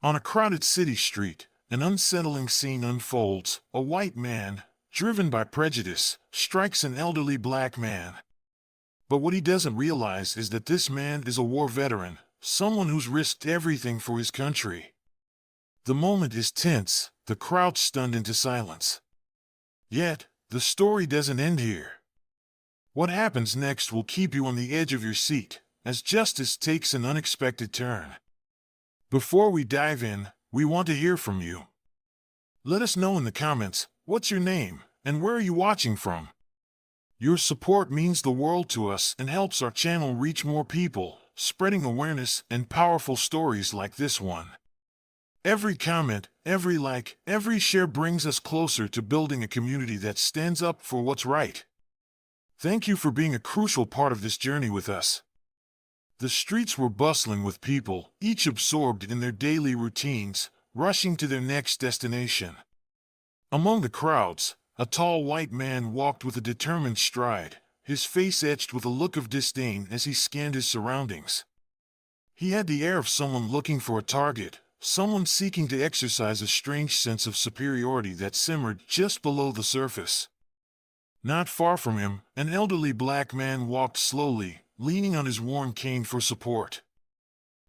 On a crowded city street, an unsettling scene unfolds. A white man, driven by prejudice, strikes an elderly black man. But what he doesn't realize is that this man is a war veteran, someone who's risked everything for his country. The moment is tense, the crowd stunned into silence. Yet, the story doesn't end here. What happens next will keep you on the edge of your seat, as justice takes an unexpected turn. Before we dive in, we want to hear from you. Let us know in the comments, what's your name, and where are you watching from? Your support means the world to us and helps our channel reach more people, spreading awareness and powerful stories like this one. Every comment, every like, every share brings us closer to building a community that stands up for what's right. Thank you for being a crucial part of this journey with us. The streets were bustling with people, each absorbed in their daily routines, rushing to their next destination. Among the crowds, a tall white man walked with a determined stride, his face etched with a look of disdain as he scanned his surroundings. He had the air of someone looking for a target, someone seeking to exercise a strange sense of superiority that simmered just below the surface. Not far from him, an elderly black man walked slowly, leaning on his worn cane for support.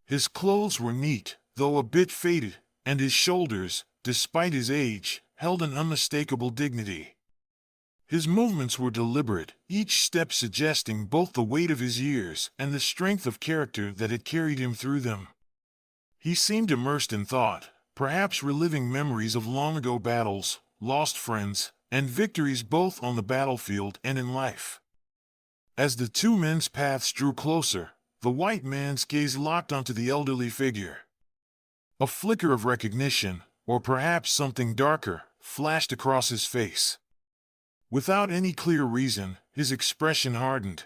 His clothes were neat, though a bit faded, and his shoulders, despite his age, held an unmistakable dignity. His movements were deliberate, each step suggesting both the weight of his years and the strength of character that had carried him through them. He seemed immersed in thought, perhaps reliving memories of long-ago battles, lost friends, and victories both on the battlefield and in life. As the two men's paths drew closer, the white man's gaze locked onto the elderly figure. A flicker of recognition, or perhaps something darker, flashed across his face. Without any clear reason, his expression hardened.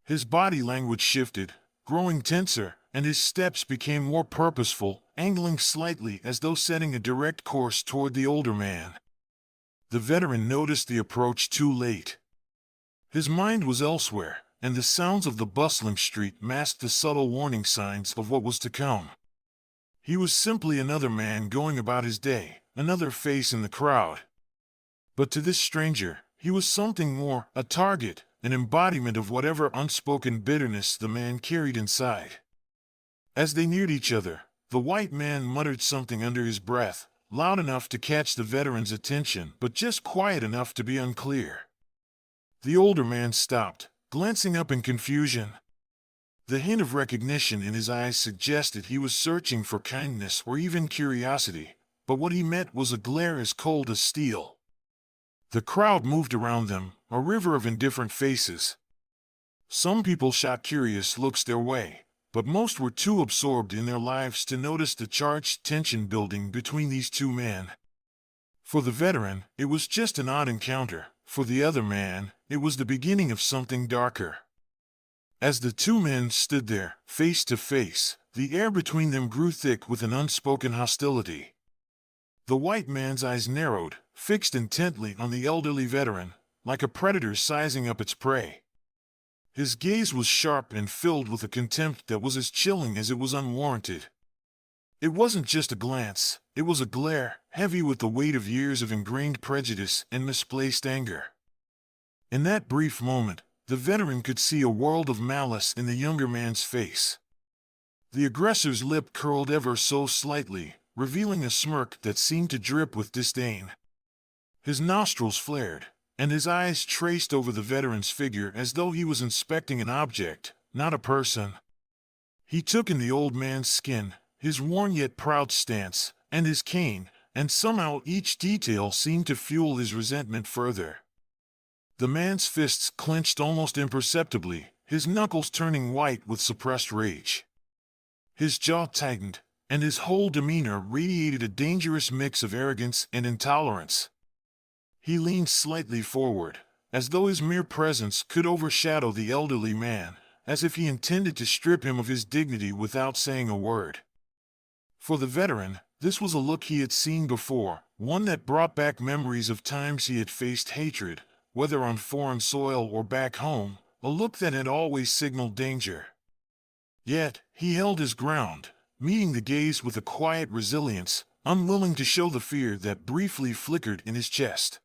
His body language shifted, growing tenser, and his steps became more purposeful, angling slightly as though setting a direct course toward the older man. The veteran noticed the approach too late. His mind was elsewhere, and the sounds of the bustling street masked the subtle warning signs of what was to come. He was simply another man going about his day, another face in the crowd. But to this stranger, he was something more, a target, an embodiment of whatever unspoken bitterness the man carried inside. As they neared each other, the white man muttered something under his breath, loud enough to catch the veteran's attention but just quiet enough to be unclear. The older man stopped, glancing up in confusion. The hint of recognition in his eyes suggested he was searching for kindness or even curiosity, but what he met was a glare as cold as steel. The crowd moved around them, a river of indifferent faces. Some people shot curious looks their way, but most were too absorbed in their lives to notice the charged tension building between these two men. For the veteran, it was just an odd encounter. For the other man, it was the beginning of something darker. As the two men stood there, face to face, the air between them grew thick with an unspoken hostility. The white man's eyes narrowed, fixed intently on the elderly veteran, like a predator sizing up its prey. His gaze was sharp and filled with a contempt that was as chilling as it was unwarranted. It wasn't just a glance, it was a glare, heavy with the weight of years of ingrained prejudice and misplaced anger. In that brief moment, the veteran could see a world of malice in the younger man's face. The aggressor's lip curled ever so slightly, revealing a smirk that seemed to drip with disdain. His nostrils flared, and his eyes traced over the veteran's figure as though he was inspecting an object, not a person. He took in the old man's skin, his worn yet proud stance, and his cane, and somehow each detail seemed to fuel his resentment further. The man's fists clenched almost imperceptibly, his knuckles turning white with suppressed rage. His jaw tightened, and his whole demeanor radiated a dangerous mix of arrogance and intolerance. He leaned slightly forward, as though his mere presence could overshadow the elderly man, as if he intended to strip him of his dignity without saying a word. For the veteran, this was a look he had seen before, one that brought back memories of times he had faced hatred, whether on foreign soil or back home, a look that had always signaled danger. Yet, he held his ground, meeting the gaze with a quiet resilience, unwilling to show the fear that briefly flickered in his chest.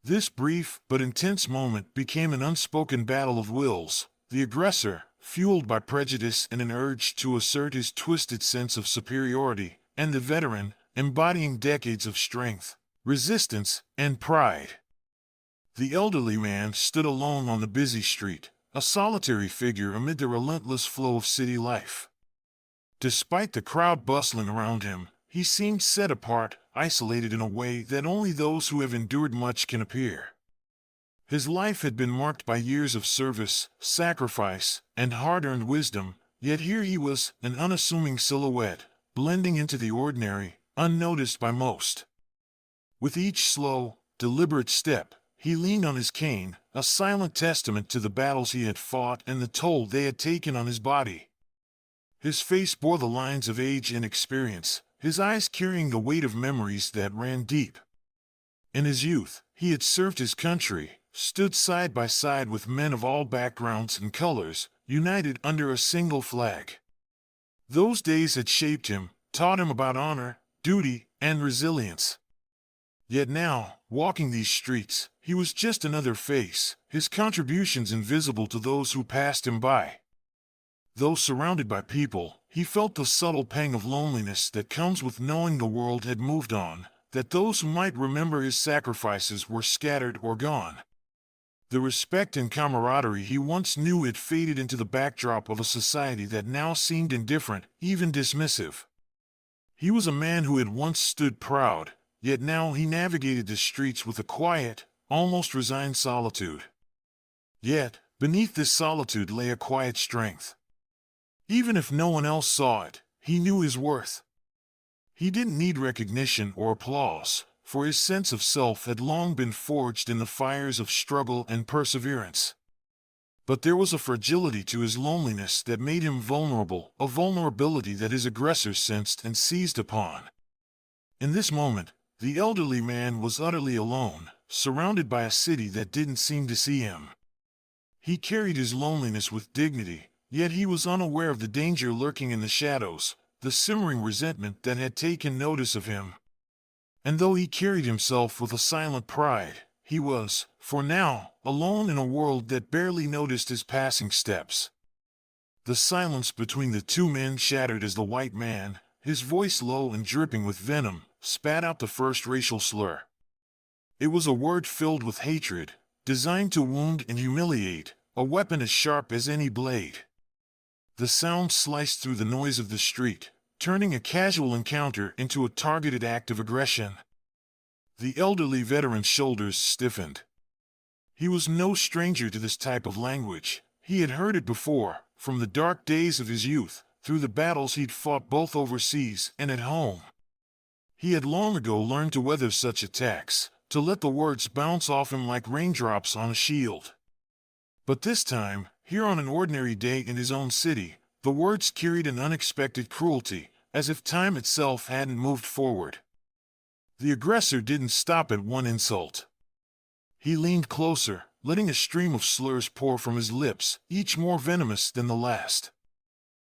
This brief but intense moment became an unspoken battle of wills. The aggressor, fueled by prejudice and an urge to assert his twisted sense of superiority, and the veteran, embodying decades of strength, resistance, and pride. The elderly man stood alone on the busy street, a solitary figure amid the relentless flow of city life. Despite the crowd bustling around him, he seemed set apart, isolated in a way that only those who have endured much can appear. His life had been marked by years of service, sacrifice, and hard-earned wisdom, yet here he was, an unassuming silhouette, blending into the ordinary, unnoticed by most. With each slow, deliberate step, he leaned on his cane, a silent testament to the battles he had fought and the toll they had taken on his body. His face bore the lines of age and experience, his eyes carrying the weight of memories that ran deep. In his youth, he had served his country, stood side by side with men of all backgrounds and colors, united under a single flag. Those days had shaped him, taught him about honor, duty, and resilience. Yet now, walking these streets, he was just another face, his contributions invisible to those who passed him by. Though surrounded by people, he felt the subtle pang of loneliness that comes with knowing the world had moved on, that those who might remember his sacrifices were scattered or gone. The respect and camaraderie he once knew had faded into the backdrop of a society that now seemed indifferent, even dismissive. He was a man who had once stood proud, yet now he navigated the streets with a quiet, almost resigned solitude. Yet, beneath this solitude lay a quiet strength. Even if no one else saw it, he knew his worth. He didn't need recognition or applause, for his sense of self had long been forged in the fires of struggle and perseverance. But there was a fragility to his loneliness that made him vulnerable, a vulnerability that his aggressors sensed and seized upon. In this moment, the elderly man was utterly alone, surrounded by a city that didn't seem to see him. He carried his loneliness with dignity, yet he was unaware of the danger lurking in the shadows, the simmering resentment that had taken notice of him. And though he carried himself with a silent pride, he was, for now, alone in a world that barely noticed his passing steps. The silence between the two men shattered as the white man, his voice low and dripping with venom, spat out the first racial slur. It was a word filled with hatred, designed to wound and humiliate, a weapon as sharp as any blade. The sound sliced through the noise of the street, turning a casual encounter into a targeted act of aggression. The elderly veteran's shoulders stiffened. He was no stranger to this type of language. He had heard it before, from the dark days of his youth, through the battles he'd fought both overseas and at home. He had long ago learned to weather such attacks, to let the words bounce off him like raindrops on a shield. But this time, here on an ordinary day in his own city, the words carried an unexpected cruelty, as if time itself hadn't moved forward. The aggressor didn't stop at one insult. He leaned closer, letting a stream of slurs pour from his lips, each more venomous than the last.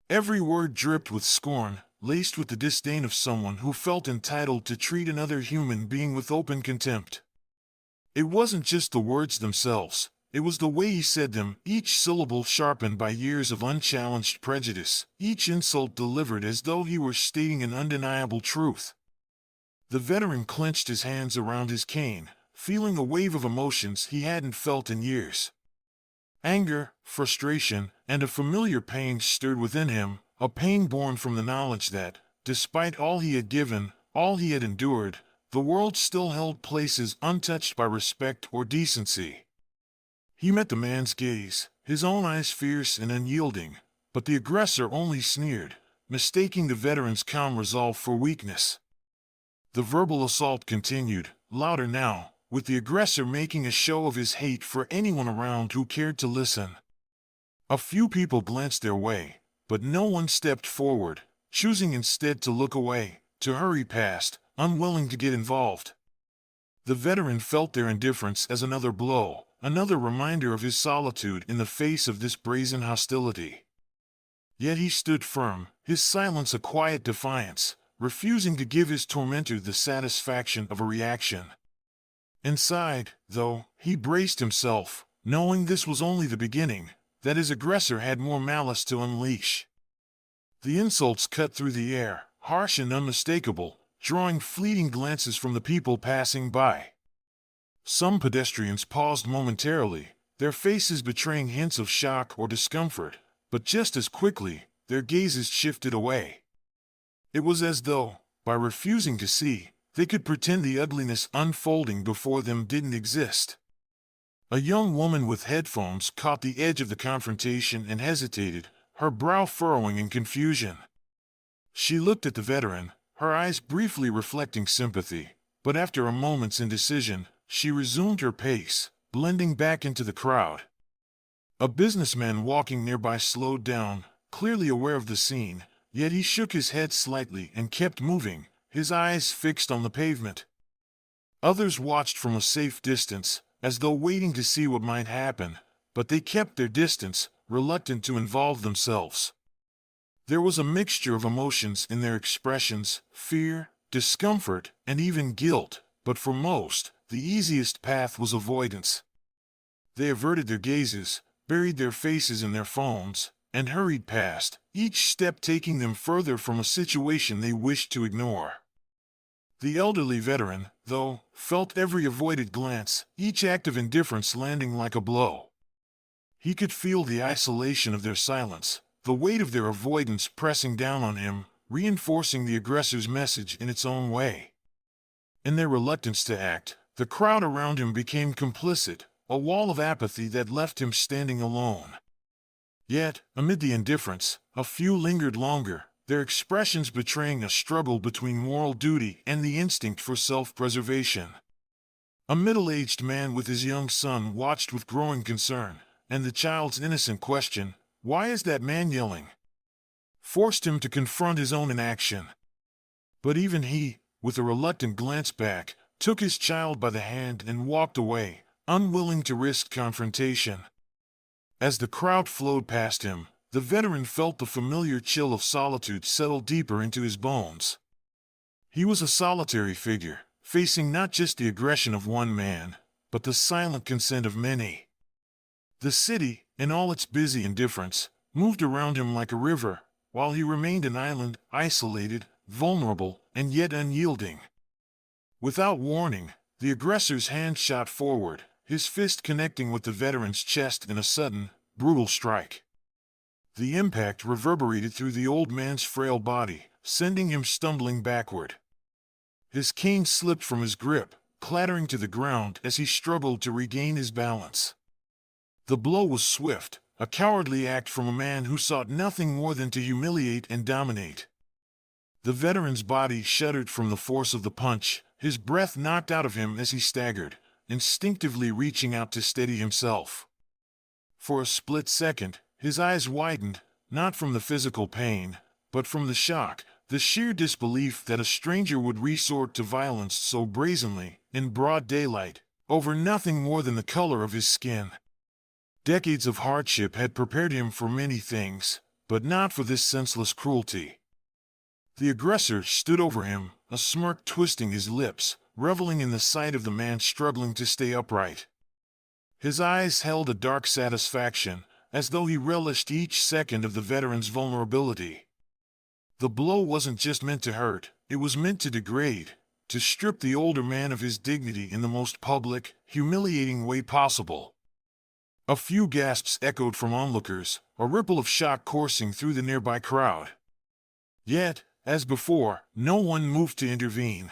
Every word dripped with scorn, laced with the disdain of someone who felt entitled to treat another human being with open contempt. It wasn't just the words themselves. It was the way he said them, each syllable sharpened by years of unchallenged prejudice, each insult delivered as though he were stating an undeniable truth. The veteran clenched his hands around his cane, feeling a wave of emotions he hadn't felt in years. Anger, frustration, and a familiar pain stirred within him, a pain born from the knowledge that, despite all he had given, all he had endured, the world still held places untouched by respect or decency. He met the man's gaze, his own eyes fierce and unyielding, but the aggressor only sneered, mistaking the veteran's calm resolve for weakness. The verbal assault continued, louder now, with the aggressor making a show of his hate for anyone around who cared to listen. A few people glanced their way, but no one stepped forward, choosing instead to look away, to hurry past, unwilling to get involved. The veteran felt their indifference as another blow, another reminder of his solitude in the face of this brazen hostility. Yet he stood firm, his silence a quiet defiance, refusing to give his tormentor the satisfaction of a reaction. Inside, though, he braced himself, knowing this was only the beginning, that his aggressor had more malice to unleash. The insults cut through the air, harsh and unmistakable, drawing fleeting glances from the people passing by. Some pedestrians paused momentarily, their faces betraying hints of shock or discomfort, but just as quickly, their gazes shifted away. It was as though, by refusing to see, they could pretend the ugliness unfolding before them didn't exist. A young woman with headphones caught the edge of the confrontation and hesitated, her brow furrowing in confusion. She looked at the veteran, her eyes briefly reflecting sympathy, but after a moment's indecision, she resumed her pace, blending back into the crowd. A businessman walking nearby slowed down, clearly aware of the scene, yet he shook his head slightly and kept moving, his eyes fixed on the pavement. Others watched from a safe distance, as though waiting to see what might happen, but they kept their distance, reluctant to involve themselves. There was a mixture of emotions in their expressions, fear, discomfort, and even guilt, but for most, the easiest path was avoidance. They averted their gazes, buried their faces in their phones, and hurried past, each step taking them further from a situation they wished to ignore. The elderly veteran, though, felt every avoided glance, each act of indifference landing like a blow. He could feel the isolation of their silence, the weight of their avoidance pressing down on him, reinforcing the aggressor's message in its own way. In their reluctance to act, the crowd around him became complicit, a wall of apathy that left him standing alone. Yet, amid the indifference, a few lingered longer, their expressions betraying a struggle between moral duty and the instinct for self-preservation. A middle-aged man with his young son watched with growing concern, and the child's innocent question, "Why is that man yelling?" forced him to confront his own inaction. But even he, with a reluctant glance back, took his child by the hand and walked away, unwilling to risk confrontation. As the crowd flowed past him, the veteran felt the familiar chill of solitude settle deeper into his bones. He was a solitary figure, facing not just the aggression of one man, but the silent consent of many. The city, in all its busy indifference, moved around him like a river, while he remained an island, isolated, vulnerable, and yet unyielding. Without warning, the aggressor's hand shot forward, his fist connecting with the veteran's chest in a sudden, brutal strike. The impact reverberated through the old man's frail body, sending him stumbling backward. His cane slipped from his grip, clattering to the ground as he struggled to regain his balance. The blow was swift, a cowardly act from a man who sought nothing more than to humiliate and dominate. The veteran's body shuddered from the force of the punch, his breath knocked out of him as he staggered, instinctively reaching out to steady himself. For a split second, his eyes widened, not from the physical pain, but from the shock, the sheer disbelief that a stranger would resort to violence so brazenly, in broad daylight, over nothing more than the color of his skin. Decades of hardship had prepared him for many things, but not for this senseless cruelty. The aggressor stood over him, a smirk twisting his lips, reveling in the sight of the man struggling to stay upright. His eyes held a dark satisfaction, as though he relished each second of the veteran's vulnerability. The blow wasn't just meant to hurt, it was meant to degrade, to strip the older man of his dignity in the most public, humiliating way possible. A few gasps echoed from onlookers, a ripple of shock coursing through the nearby crowd. Yet, as before, no one moved to intervene.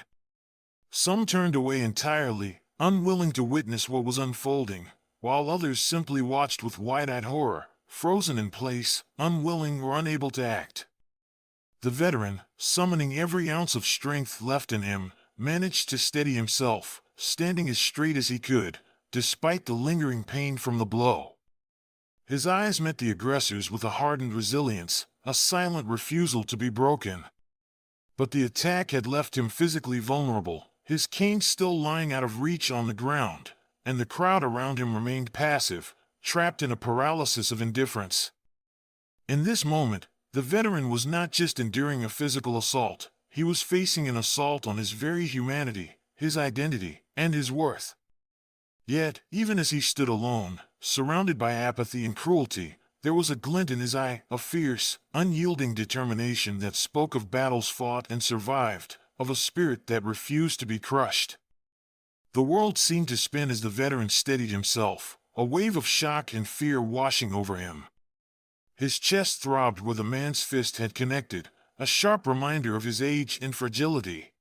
Some turned away entirely, unwilling to witness what was unfolding, while others simply watched with wide-eyed horror, frozen in place, unwilling or unable to act. The veteran, summoning every ounce of strength left in him, managed to steady himself, standing as straight as he could, despite the lingering pain from the blow. His eyes met the aggressor's with a hardened resilience, a silent refusal to be broken. But the attack had left him physically vulnerable, his cane still lying out of reach on the ground, and the crowd around him remained passive, trapped in a paralysis of indifference. In this moment, The veteran was not just enduring a physical assault, he was facing an assault on his very humanity, his identity, and his worth. Yet, even as he stood alone, surrounded by apathy and cruelty, there was a glint in his eye, a fierce, unyielding determination that spoke of battles fought and survived, of a spirit that refused to be crushed. The world seemed to spin as the veteran steadied himself, a wave of shock and fear washing over him. His chest throbbed where the man's fist had connected, a sharp reminder of his age and fragility.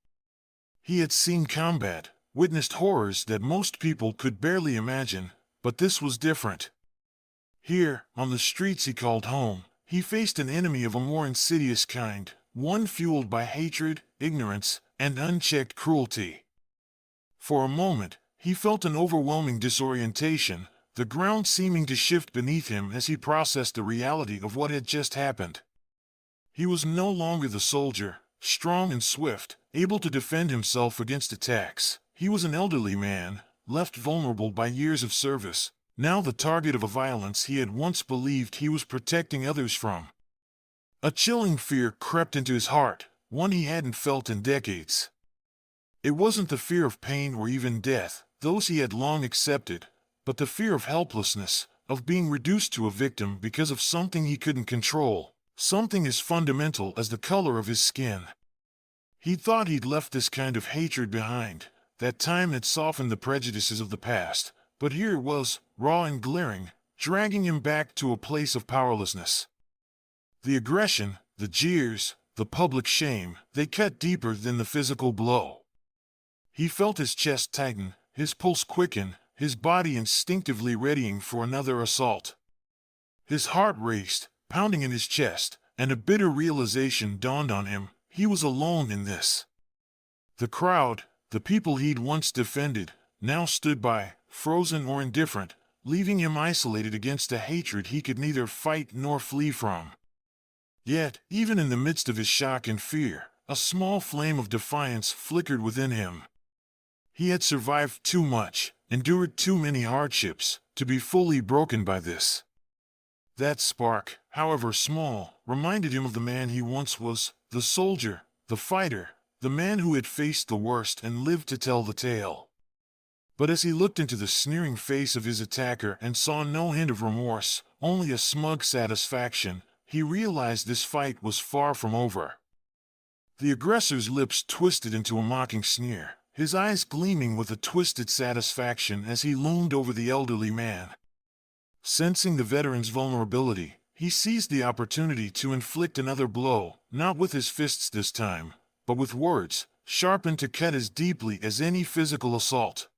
He had seen combat, witnessed horrors that most people could barely imagine, but this was different. Here, on the streets he called home, he faced an enemy of a more insidious kind, one fueled by hatred, ignorance, and unchecked cruelty. For a moment, he felt an overwhelming disorientation, the ground seeming to shift beneath him as he processed the reality of what had just happened. He was no longer the soldier, strong and swift, able to defend himself against attacks. He was an elderly man, left vulnerable by years of service, now the target of a violence he had once believed he was protecting others from. A chilling fear crept into his heart, one he hadn't felt in decades. It wasn't the fear of pain or even death, those he had long accepted, but the fear of helplessness, of being reduced to a victim because of something he couldn't control, something as fundamental as the color of his skin. He thought he'd left this kind of hatred behind, that time had softened the prejudices of the past, but here it was, raw and glaring, dragging him back to a place of powerlessness. The aggression, the jeers, the public shame, they cut deeper than the physical blow. He felt his chest tighten, his pulse quicken, his body instinctively readying for another assault. His heart raced, pounding in his chest, and a bitter realization dawned on him: he was alone in this. The crowd, the people he'd once defended, now stood by, frozen or indifferent, leaving him isolated against a hatred he could neither fight nor flee from. Yet, even in the midst of his shock and fear, a small flame of defiance flickered within him. He had survived too much, endured too many hardships, to be fully broken by this. That spark, however small, reminded him of the man he once was, the soldier, the fighter, the man who had faced the worst and lived to tell the tale. But as he looked into the sneering face of his attacker and saw no hint of remorse, only a smug satisfaction, he realized this fight was far from over. The aggressor's lips twisted into a mocking sneer, his eyes gleaming with a twisted satisfaction as he loomed over the elderly man. Sensing the veteran's vulnerability, he seized the opportunity to inflict another blow, not with his fists this time, but with words, sharpened to cut as deeply as any physical assault.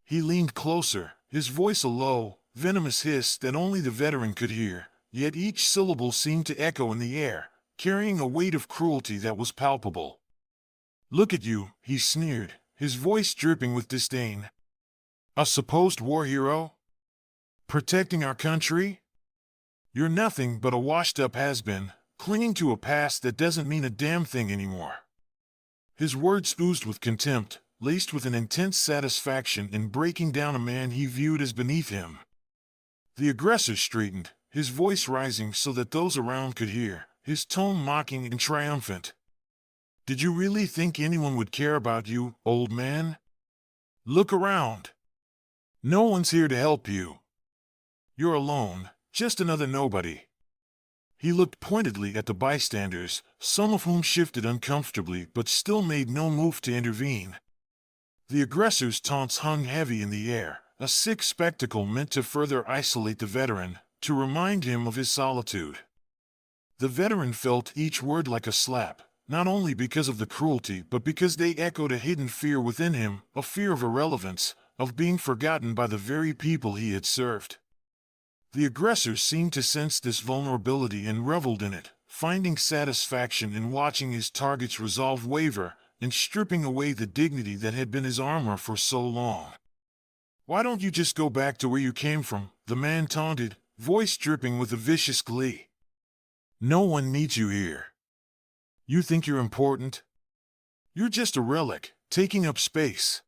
He leaned closer, his voice a low, venomous hiss that only the veteran could hear, yet each syllable seemed to echo in the air, carrying a weight of cruelty that was palpable. "Look at you," he sneered, his voice dripping with disdain. "A supposed war hero? Protecting our country? You're nothing but a washed-up has-been, clinging to a past that doesn't mean a damn thing anymore." His words oozed with contempt, laced with an intense satisfaction in breaking down a man he viewed as beneath him. The aggressor straightened, his voice rising so that those around could hear, his tone mocking and triumphant. "Did you really think anyone would care about you, old man? Look around. No one's here to help you. You're alone, just another nobody." He looked pointedly at the bystanders, some of whom shifted uncomfortably but still made no move to intervene. The aggressor's taunts hung heavy in the air, a sick spectacle meant to further isolate the veteran, to remind him of his solitude. The veteran felt each word like a slap, not only because of the cruelty but because they echoed a hidden fear within him, a fear of irrelevance, of being forgotten by the very people he had served. The aggressor seemed to sense this vulnerability and reveled in it, finding satisfaction in watching his target's resolve waver, and stripping away the dignity that had been his armor for so long. "Why don't you just go back to where you came from?" the man taunted, voice dripping with a vicious glee. "No one needs you here. You think you're important? You're just a relic, taking up space."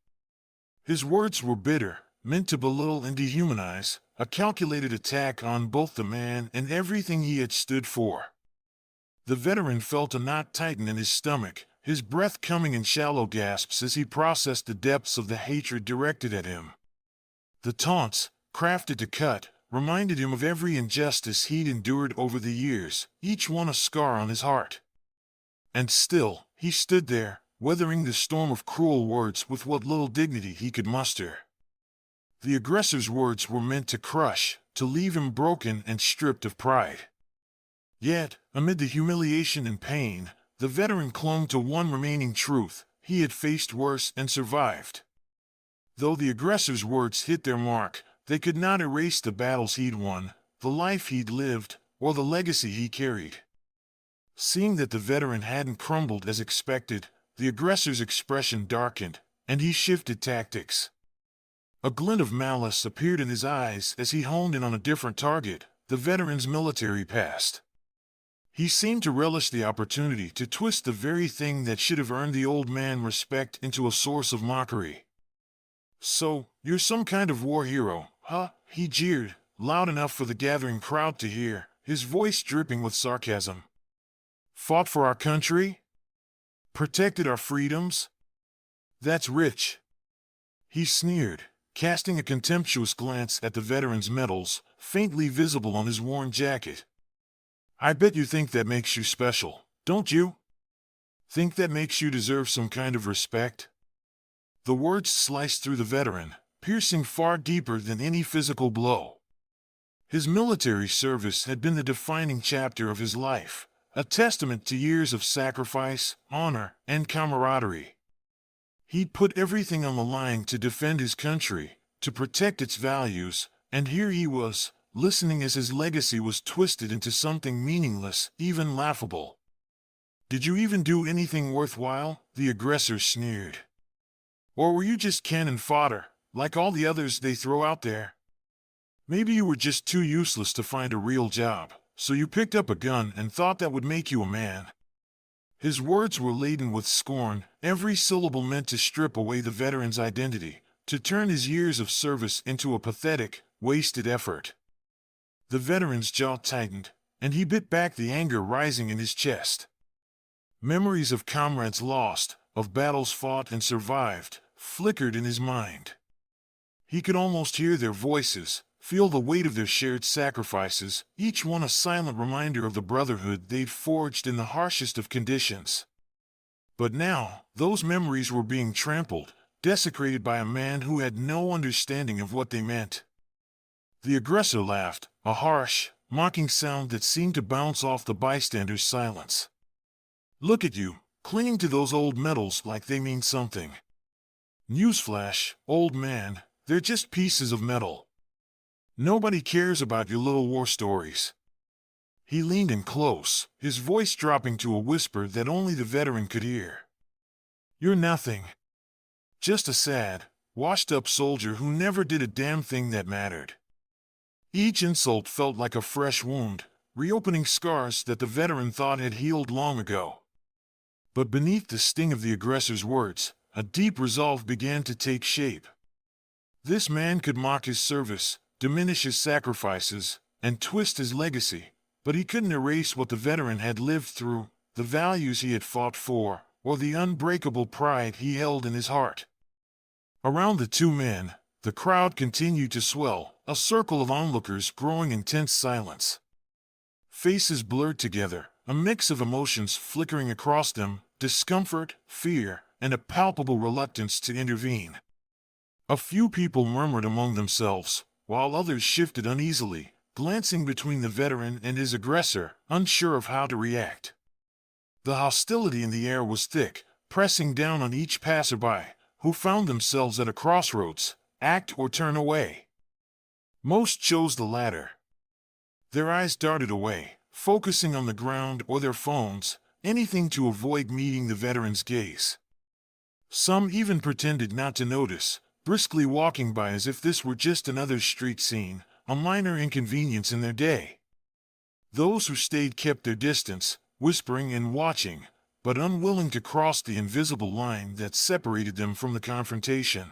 His words were bitter, meant to belittle and dehumanize, a calculated attack on both the man and everything he had stood for. The veteran felt a knot tighten in his stomach, his breath coming in shallow gasps as he processed the depths of the hatred directed at him. The taunts, crafted to cut, reminded him of every injustice he'd endured over the years, each one a scar on his heart. And still, he stood there, weathering the storm of cruel words with what little dignity he could muster. The aggressor's words were meant to crush, to leave him broken and stripped of pride. Yet, amid the humiliation and pain, the veteran clung to one remaining truth: he had faced worse and survived. Though the aggressor's words hit their mark, they could not erase the battles he'd won, the life he'd lived, or the legacy he carried. Seeing that the veteran hadn't crumbled as expected, the aggressor's expression darkened, and he shifted tactics. A glint of malice appeared in his eyes as he honed in on a different target: the veteran's military past. He seemed to relish the opportunity to twist the very thing that should have earned the old man respect into a source of mockery. "So, you're some kind of war hero, huh?" he jeered, loud enough for the gathering crowd to hear, his voice dripping with sarcasm. "Fought for our country? Protected our freedoms? That's rich." He sneered, casting a contemptuous glance at the veteran's medals, faintly visible on his worn jacket. "I bet you think that makes you special, don't you? Think that makes you deserve some kind of respect?" The words sliced through the veteran, piercing far deeper than any physical blow. His military service had been the defining chapter of his life, a testament to years of sacrifice, honor, and camaraderie. He'd put everything on the line to defend his country, to protect its values, and here he was, listening as his legacy was twisted into something meaningless, even laughable. "Did you even do anything worthwhile?" the aggressor sneered. "Or were you just cannon fodder, like all the others they throw out there? Maybe you were just too useless to find a real job, so you picked up a gun and thought that would make you a man." His words were laden with scorn, every syllable meant to strip away the veteran's identity, to turn his years of service into a pathetic, wasted effort. The veteran's jaw tightened, and he bit back the anger rising in his chest. Memories of comrades lost, of battles fought and survived, flickered in his mind. He could almost hear their voices, feel the weight of their shared sacrifices, each one a silent reminder of the brotherhood they'd forged in the harshest of conditions. But now, those memories were being trampled, desecrated by a man who had no understanding of what they meant. The aggressor laughed, a harsh, mocking sound that seemed to bounce off the bystanders' silence. "Look at you, clinging to those old medals like they mean something. Newsflash, old man, they're just pieces of metal. Nobody cares about your little war stories." He leaned in close, his voice dropping to a whisper that only the veteran could hear. "You're nothing. Just a sad, washed-up soldier who never did a damn thing that mattered." Each insult felt like a fresh wound, reopening scars that the veteran thought had healed long ago. But beneath the sting of the aggressor's words, a deep resolve began to take shape. This man could mock his service, diminish his sacrifices, and twist his legacy, but he couldn't erase what the veteran had lived through, the values he had fought for, or the unbreakable pride he held in his heart. Around the two men, the crowd continued to swell, a circle of onlookers growing in tense silence. Faces blurred together, a mix of emotions flickering across them: discomfort, fear, and a palpable reluctance to intervene. A few people murmured among themselves, while others shifted uneasily, glancing between the veteran and his aggressor, unsure of how to react. The hostility in the air was thick, pressing down on each passerby, who found themselves at a crossroads: act or turn away. Most chose the latter. Their eyes darted away, focusing on the ground or their phones, anything to avoid meeting the veteran's gaze. Some even pretended not to notice, briskly walking by as if this were just another street scene, a minor inconvenience in their day. Those who stayed kept their distance, whispering and watching, but unwilling to cross the invisible line that separated them from the confrontation.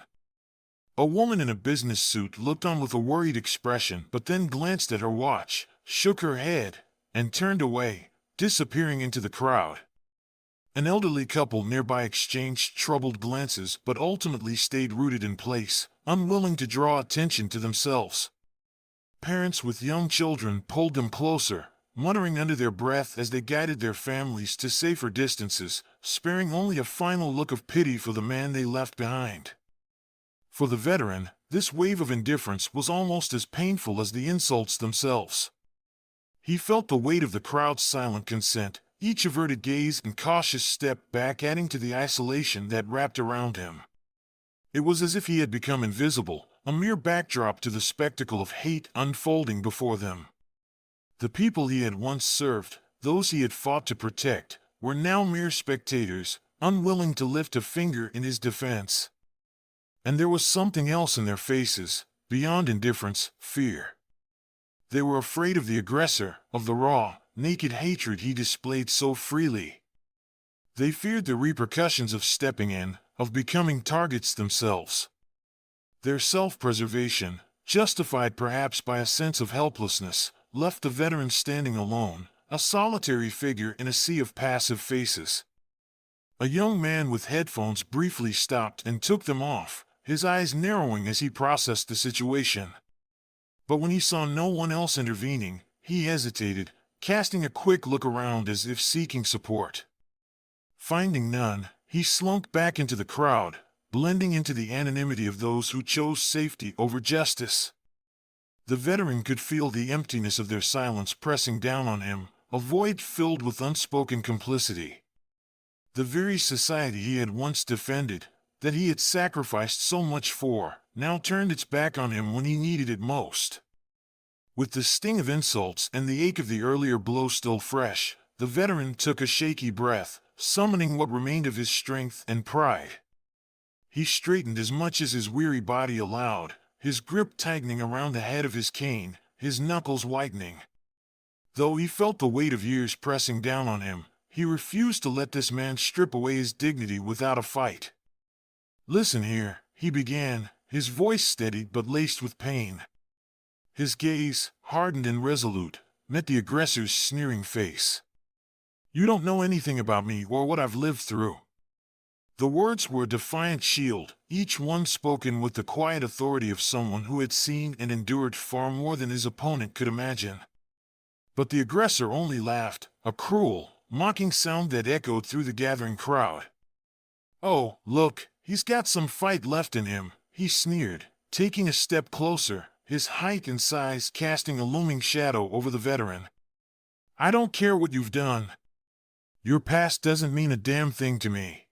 A woman in a business suit looked on with a worried expression, but then glanced at her watch, shook her head, and turned away, disappearing into the crowd. An elderly couple nearby exchanged troubled glances but ultimately stayed rooted in place, unwilling to draw attention to themselves. Parents with young children pulled them closer, muttering under their breath as they guided their families to safer distances, sparing only a final look of pity for the man they left behind. For the veteran, this wave of indifference was almost as painful as the insults themselves. He felt the weight of the crowd's silent consent, each averted gaze and cautious step back adding to the isolation that wrapped around him. It was as if he had become invisible, a mere backdrop to the spectacle of hate unfolding before them. The people he had once served, those he had fought to protect, were now mere spectators, unwilling to lift a finger in his defense. And there was something else in their faces, beyond indifference, fear. They were afraid of the aggressor, of the raw, naked hatred he displayed so freely. They feared the repercussions of stepping in, of becoming targets themselves. Their self-preservation, justified perhaps by a sense of helplessness, left the veteran standing alone, a solitary figure in a sea of passive faces. A young man with headphones briefly stopped and took them off, his eyes narrowing as he processed the situation. But when he saw no one else intervening, he hesitated, casting a quick look around as if seeking support. Finding none, he slunk back into the crowd, blending into the anonymity of those who chose safety over justice. The veteran could feel the emptiness of their silence pressing down on him, a void filled with unspoken complicity. The very society he had once defended, that he had sacrificed so much for, now turned its back on him when he needed it most. With the sting of insults and the ache of the earlier blow still fresh, the veteran took a shaky breath, summoning what remained of his strength and pride. He straightened as much as his weary body allowed, his grip tightening around the head of his cane, his knuckles whitening. Though he felt the weight of years pressing down on him, he refused to let this man strip away his dignity without a fight. "Listen here," he began, his voice steady but laced with pain. His gaze, hardened and resolute, met the aggressor's sneering face. "You don't know anything about me or what I've lived through." The words were a defiant shield, each one spoken with the quiet authority of someone who had seen and endured far more than his opponent could imagine. But the aggressor only laughed, a cruel, mocking sound that echoed through the gathering crowd. "Oh, look, he's got some fight left in him," he sneered, taking a step closer, his height and size casting a looming shadow over the veteran. "I don't care what you've done. Your past doesn't mean a damn thing to me."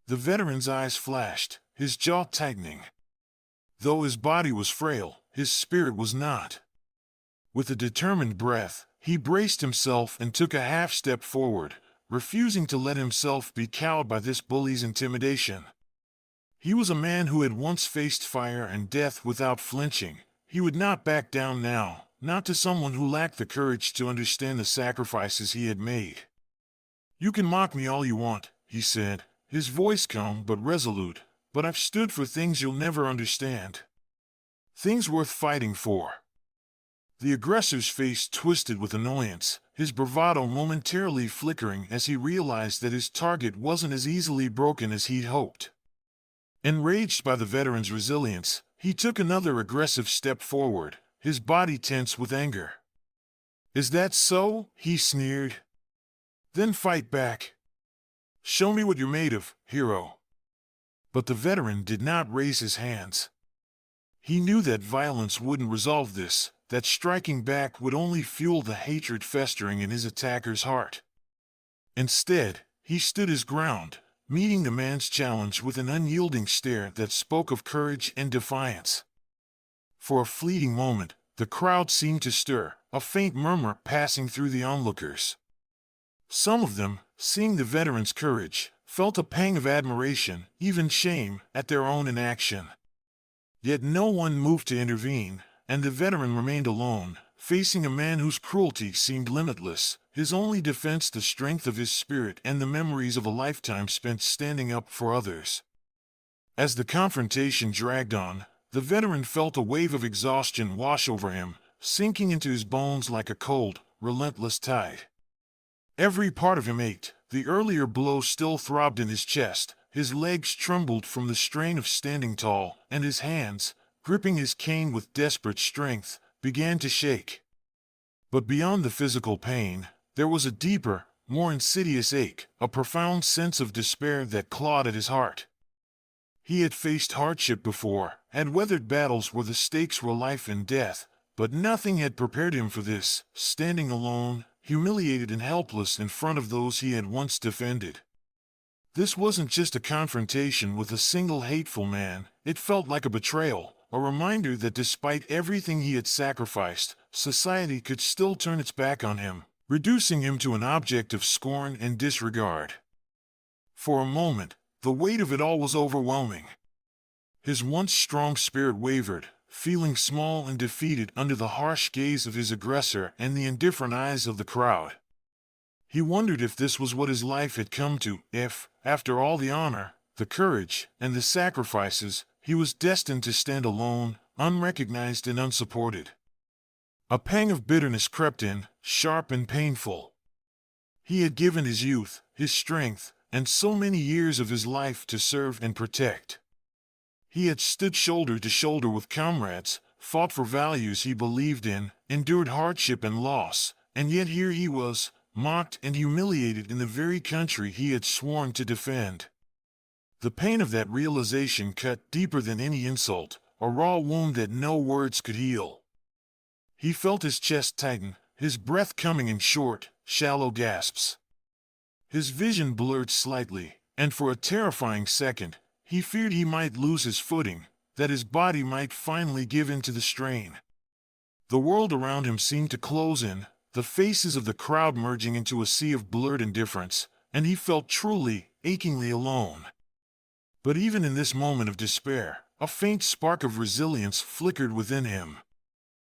The veteran's eyes flashed, his jaw tightening. Though his body was frail, his spirit was not. With a determined breath, he braced himself and took a half-step forward, refusing to let himself be cowed by this bully's intimidation. He was a man who had once faced fire and death without flinching. He would not back down now, not to someone who lacked the courage to understand the sacrifices he had made. "You can mock me all you want," he said, his voice calm but resolute, "but I've stood for things you'll never understand. Things worth fighting for." The aggressor's face twisted with annoyance, his bravado momentarily flickering as he realized that his target wasn't as easily broken as he'd hoped. Enraged by the veteran's resilience, he took another aggressive step forward, his body tense with anger. "Is that so?" he sneered. "Then fight back. Show me what you're made of, hero." But the veteran did not raise his hands. He knew that violence wouldn't resolve this, that striking back would only fuel the hatred festering in his attacker's heart. Instead, he stood his ground, meeting the man's challenge with an unyielding stare that spoke of courage and defiance. For a fleeting moment, the crowd seemed to stir, a faint murmur passing through the onlookers. Some of them, seeing the veteran's courage, felt a pang of admiration, even shame, at their own inaction. Yet no one moved to intervene, and the veteran remained alone, facing a man whose cruelty seemed limitless, his only defense the strength of his spirit and the memories of a lifetime spent standing up for others. As the confrontation dragged on, the veteran felt a wave of exhaustion wash over him, sinking into his bones like a cold, relentless tide. Every part of him ached. The earlier blow still throbbed in his chest. His legs trembled from the strain of standing tall, and his hands, gripping his cane with desperate strength, began to shake. But beyond the physical pain, there was a deeper, more insidious ache, a profound sense of despair that clawed at his heart. He had faced hardship before, had weathered battles where the stakes were life and death, but nothing had prepared him for this, standing alone, humiliated and helpless in front of those he had once defended. This wasn't just a confrontation with a single hateful man, it felt like a betrayal, a reminder that despite everything he had sacrificed, society could still turn its back on him, reducing him to an object of scorn and disregard. For a moment, the weight of it all was overwhelming. His once strong spirit wavered, feeling small and defeated under the harsh gaze of his aggressor and the indifferent eyes of the crowd. He wondered if this was what his life had come to, if, after all the honor, the courage, and the sacrifices, he was destined to stand alone, unrecognized and unsupported. A pang of bitterness crept in, sharp and painful. He had given his youth, his strength, and so many years of his life to serve and protect. He had stood shoulder to shoulder with comrades, fought for values he believed in, endured hardship and loss, and yet here he was, mocked and humiliated in the very country he had sworn to defend. The pain of that realization cut deeper than any insult, a raw wound that no words could heal. He felt his chest tighten, his breath coming in short, shallow gasps. His vision blurred slightly, and for a terrifying second, he feared he might lose his footing, that his body might finally give in to the strain. The world around him seemed to close in, the faces of the crowd merging into a sea of blurred indifference, and he felt truly, achingly alone. But even in this moment of despair, a faint spark of resilience flickered within him.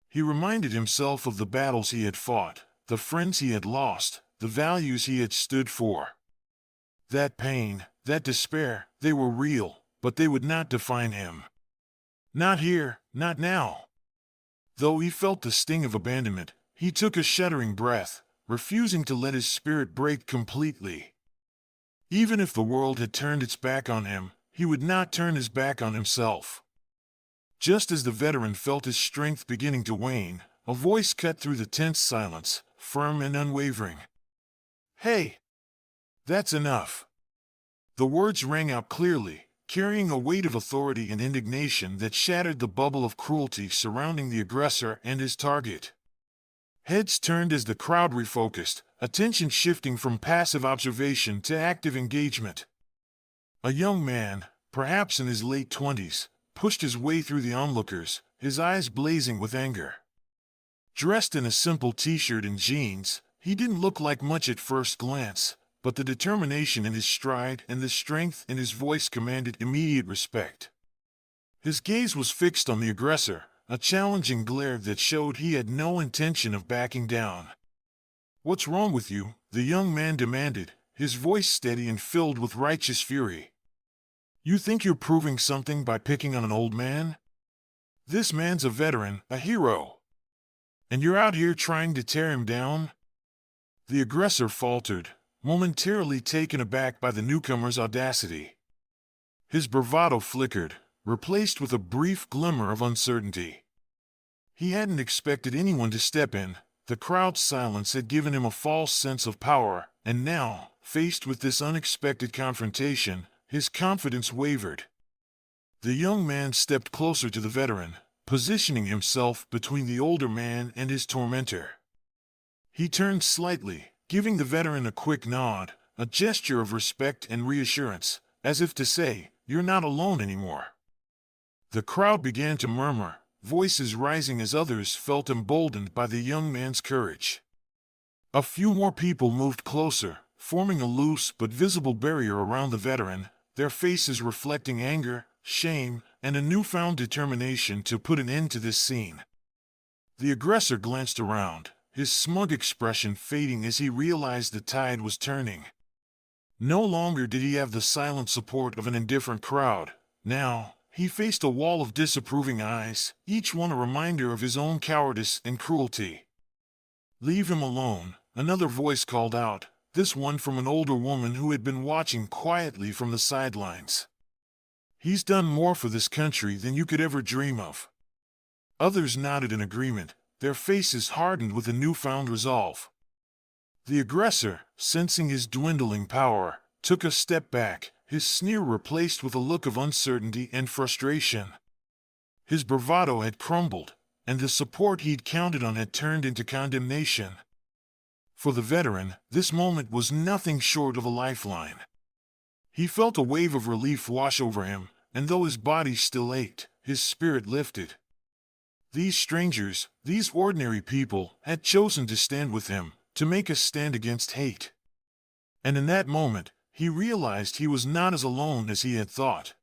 He reminded himself of the battles he had fought, the friends he had lost, the values he had stood for. That pain, that despair, they were real, but they would not define him. Not here, not now. Though he felt the sting of abandonment, he took a shuddering breath, refusing to let his spirit break completely. Even if the world had turned its back on him, he would not turn his back on himself. Just as the veteran felt his strength beginning to wane, a voice cut through the tense silence, firm and unwavering. "Hey! That's enough." The words rang out clearly, carrying a weight of authority and indignation that shattered the bubble of cruelty surrounding the aggressor and his target. Heads turned as the crowd refocused, attention shifting from passive observation to active engagement. A young man, perhaps in his late 20s, pushed his way through the onlookers, his eyes blazing with anger. Dressed in a simple t-shirt and jeans, he didn't look like much at first glance, but the determination in his stride and the strength in his voice commanded immediate respect. His gaze was fixed on the aggressor, a challenging glare that showed he had no intention of backing down. "What's wrong with you?" the young man demanded, his voice steady and filled with righteous fury. "You think you're proving something by picking on an old man? This man's a veteran, a hero. And you're out here trying to tear him down?" The aggressor faltered, momentarily taken aback by the newcomer's audacity. His bravado flickered, replaced with a brief glimmer of uncertainty. He hadn't expected anyone to step in. The crowd's silence had given him a false sense of power, and now, faced with this unexpected confrontation, his confidence wavered. The young man stepped closer to the veteran, positioning himself between the older man and his tormentor. He turned slightly, giving the veteran a quick nod, a gesture of respect and reassurance, as if to say, "You're not alone anymore." The crowd began to murmur, voices rising as others felt emboldened by the young man's courage. A few more people moved closer, forming a loose but visible barrier around the veteran, their faces reflecting anger, shame, and a newfound determination to put an end to this scene. The aggressor glanced around, his smug expression fading as he realized the tide was turning. No longer did he have the silent support of an indifferent crowd. Now, he faced a wall of disapproving eyes, each one a reminder of his own cowardice and cruelty. "Leave him alone," another voice called out, this one from an older woman who had been watching quietly from the sidelines. "He's done more for this country than you could ever dream of." Others nodded in agreement, their faces hardened with a newfound resolve. The aggressor, sensing his dwindling power, took a step back, his sneer replaced with a look of uncertainty and frustration. His bravado had crumbled, and the support he'd counted on had turned into condemnation. For the veteran, this moment was nothing short of a lifeline. He felt a wave of relief wash over him, and though his body still ached, his spirit lifted. These strangers, these ordinary people, had chosen to stand with him, to make a stand against hate. And in that moment, he realized he was not as alone as he had thought.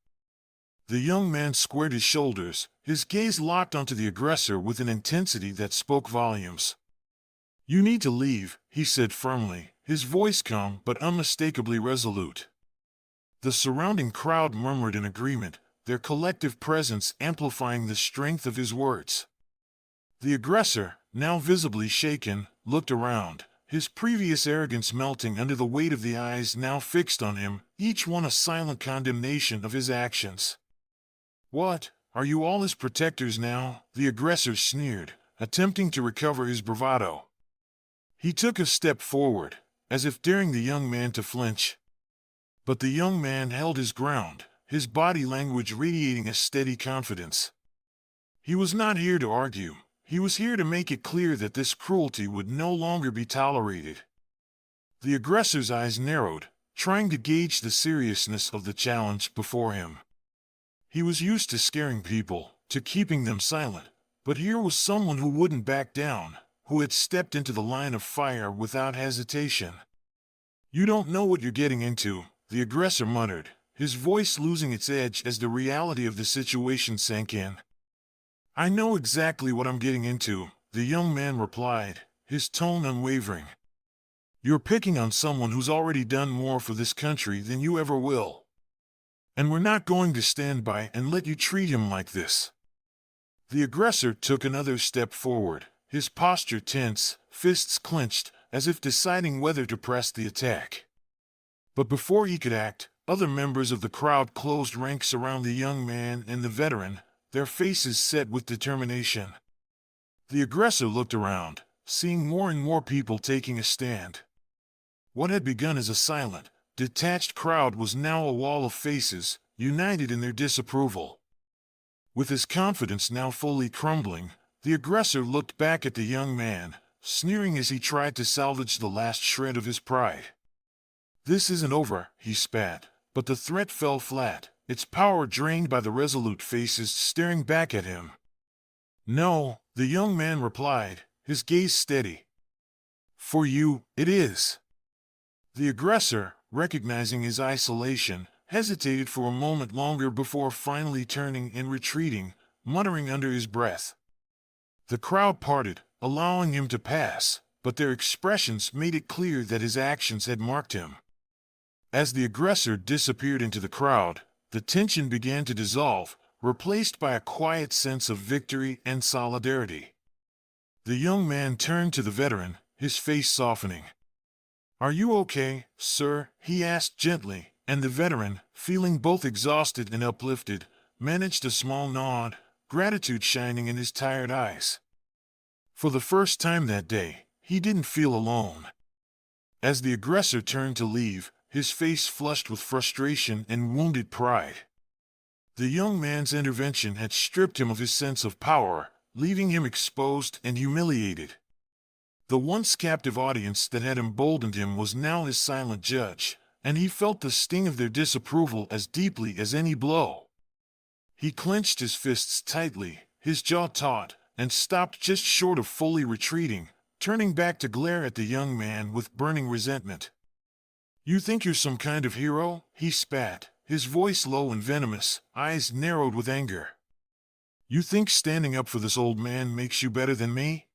The young man squared his shoulders, his gaze locked onto the aggressor with an intensity that spoke volumes. "You need to leave," he said firmly, his voice calm but unmistakably resolute. The surrounding crowd murmured in agreement, their collective presence amplifying the strength of his words. The aggressor, now visibly shaken, looked around, his previous arrogance melting under the weight of the eyes now fixed on him, each one a silent condemnation of his actions. "What, are you all his protectors now?" the aggressor sneered, attempting to recover his bravado. He took a step forward, as if daring the young man to flinch. But the young man held his ground, his body language radiating a steady confidence. He was not here to argue. He was here to make it clear that this cruelty would no longer be tolerated. The aggressor's eyes narrowed, trying to gauge the seriousness of the challenge before him. He was used to scaring people, to keeping them silent, but here was someone who wouldn't back down, who had stepped into the line of fire without hesitation. "You don't know what you're getting into," the aggressor muttered, his voice losing its edge as the reality of the situation sank in. "I know exactly what I'm getting into," the young man replied, his tone unwavering. "You're picking on someone who's already done more for this country than you ever will. And we're not going to stand by and let you treat him like this." The aggressor took another step forward, his posture tense, fists clenched, as if deciding whether to press the attack. But before he could act, other members of the crowd closed ranks around the young man and the veteran, their faces set with determination. The aggressor looked around, seeing more and more people taking a stand. What had begun as a silent, detached crowd was now a wall of faces, united in their disapproval. With his confidence now fully crumbling, the aggressor looked back at the young man, sneering as he tried to salvage the last shred of his pride. "This isn't over," he spat, but the threat fell flat, its power drained by the resolute faces staring back at him. "No," the young man replied, his gaze steady. "For you, it is." The aggressor, recognizing his isolation, hesitated for a moment longer before finally turning and retreating, muttering under his breath. The crowd parted, allowing him to pass, but their expressions made it clear that his actions had marked him. As the aggressor disappeared into the crowd, the tension began to dissolve, replaced by a quiet sense of victory and solidarity. The young man turned to the veteran, his face softening. "Are you okay, sir?" he asked gently, and the veteran, feeling both exhausted and uplifted, managed a small nod, gratitude shining in his tired eyes. For the first time that day, he didn't feel alone. As the aggressor turned to leave, his face flushed with frustration and wounded pride. The young man's intervention had stripped him of his sense of power, leaving him exposed and humiliated. The once captive audience that had emboldened him was now his silent judge, and he felt the sting of their disapproval as deeply as any blow. He clenched his fists tightly, his jaw taut, and stopped just short of fully retreating, turning back to glare at the young man with burning resentment. "You think you're some kind of hero?" he spat, his voice low and venomous, eyes narrowed with anger. "You think standing up for this old man makes you better than me?"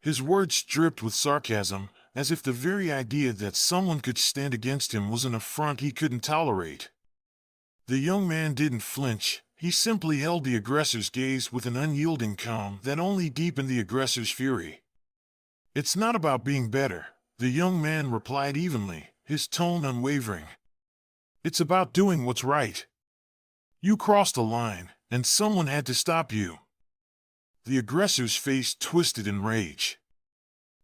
His words dripped with sarcasm, as if the very idea that someone could stand against him was an affront he couldn't tolerate. The young man didn't flinch, he simply held the aggressor's gaze with an unyielding calm that only deepened the aggressor's fury. "It's not about being better," The young man replied evenly, his tone unwavering. It's about doing what's right. You crossed a line, and someone had to stop you. The aggressor's face twisted in rage.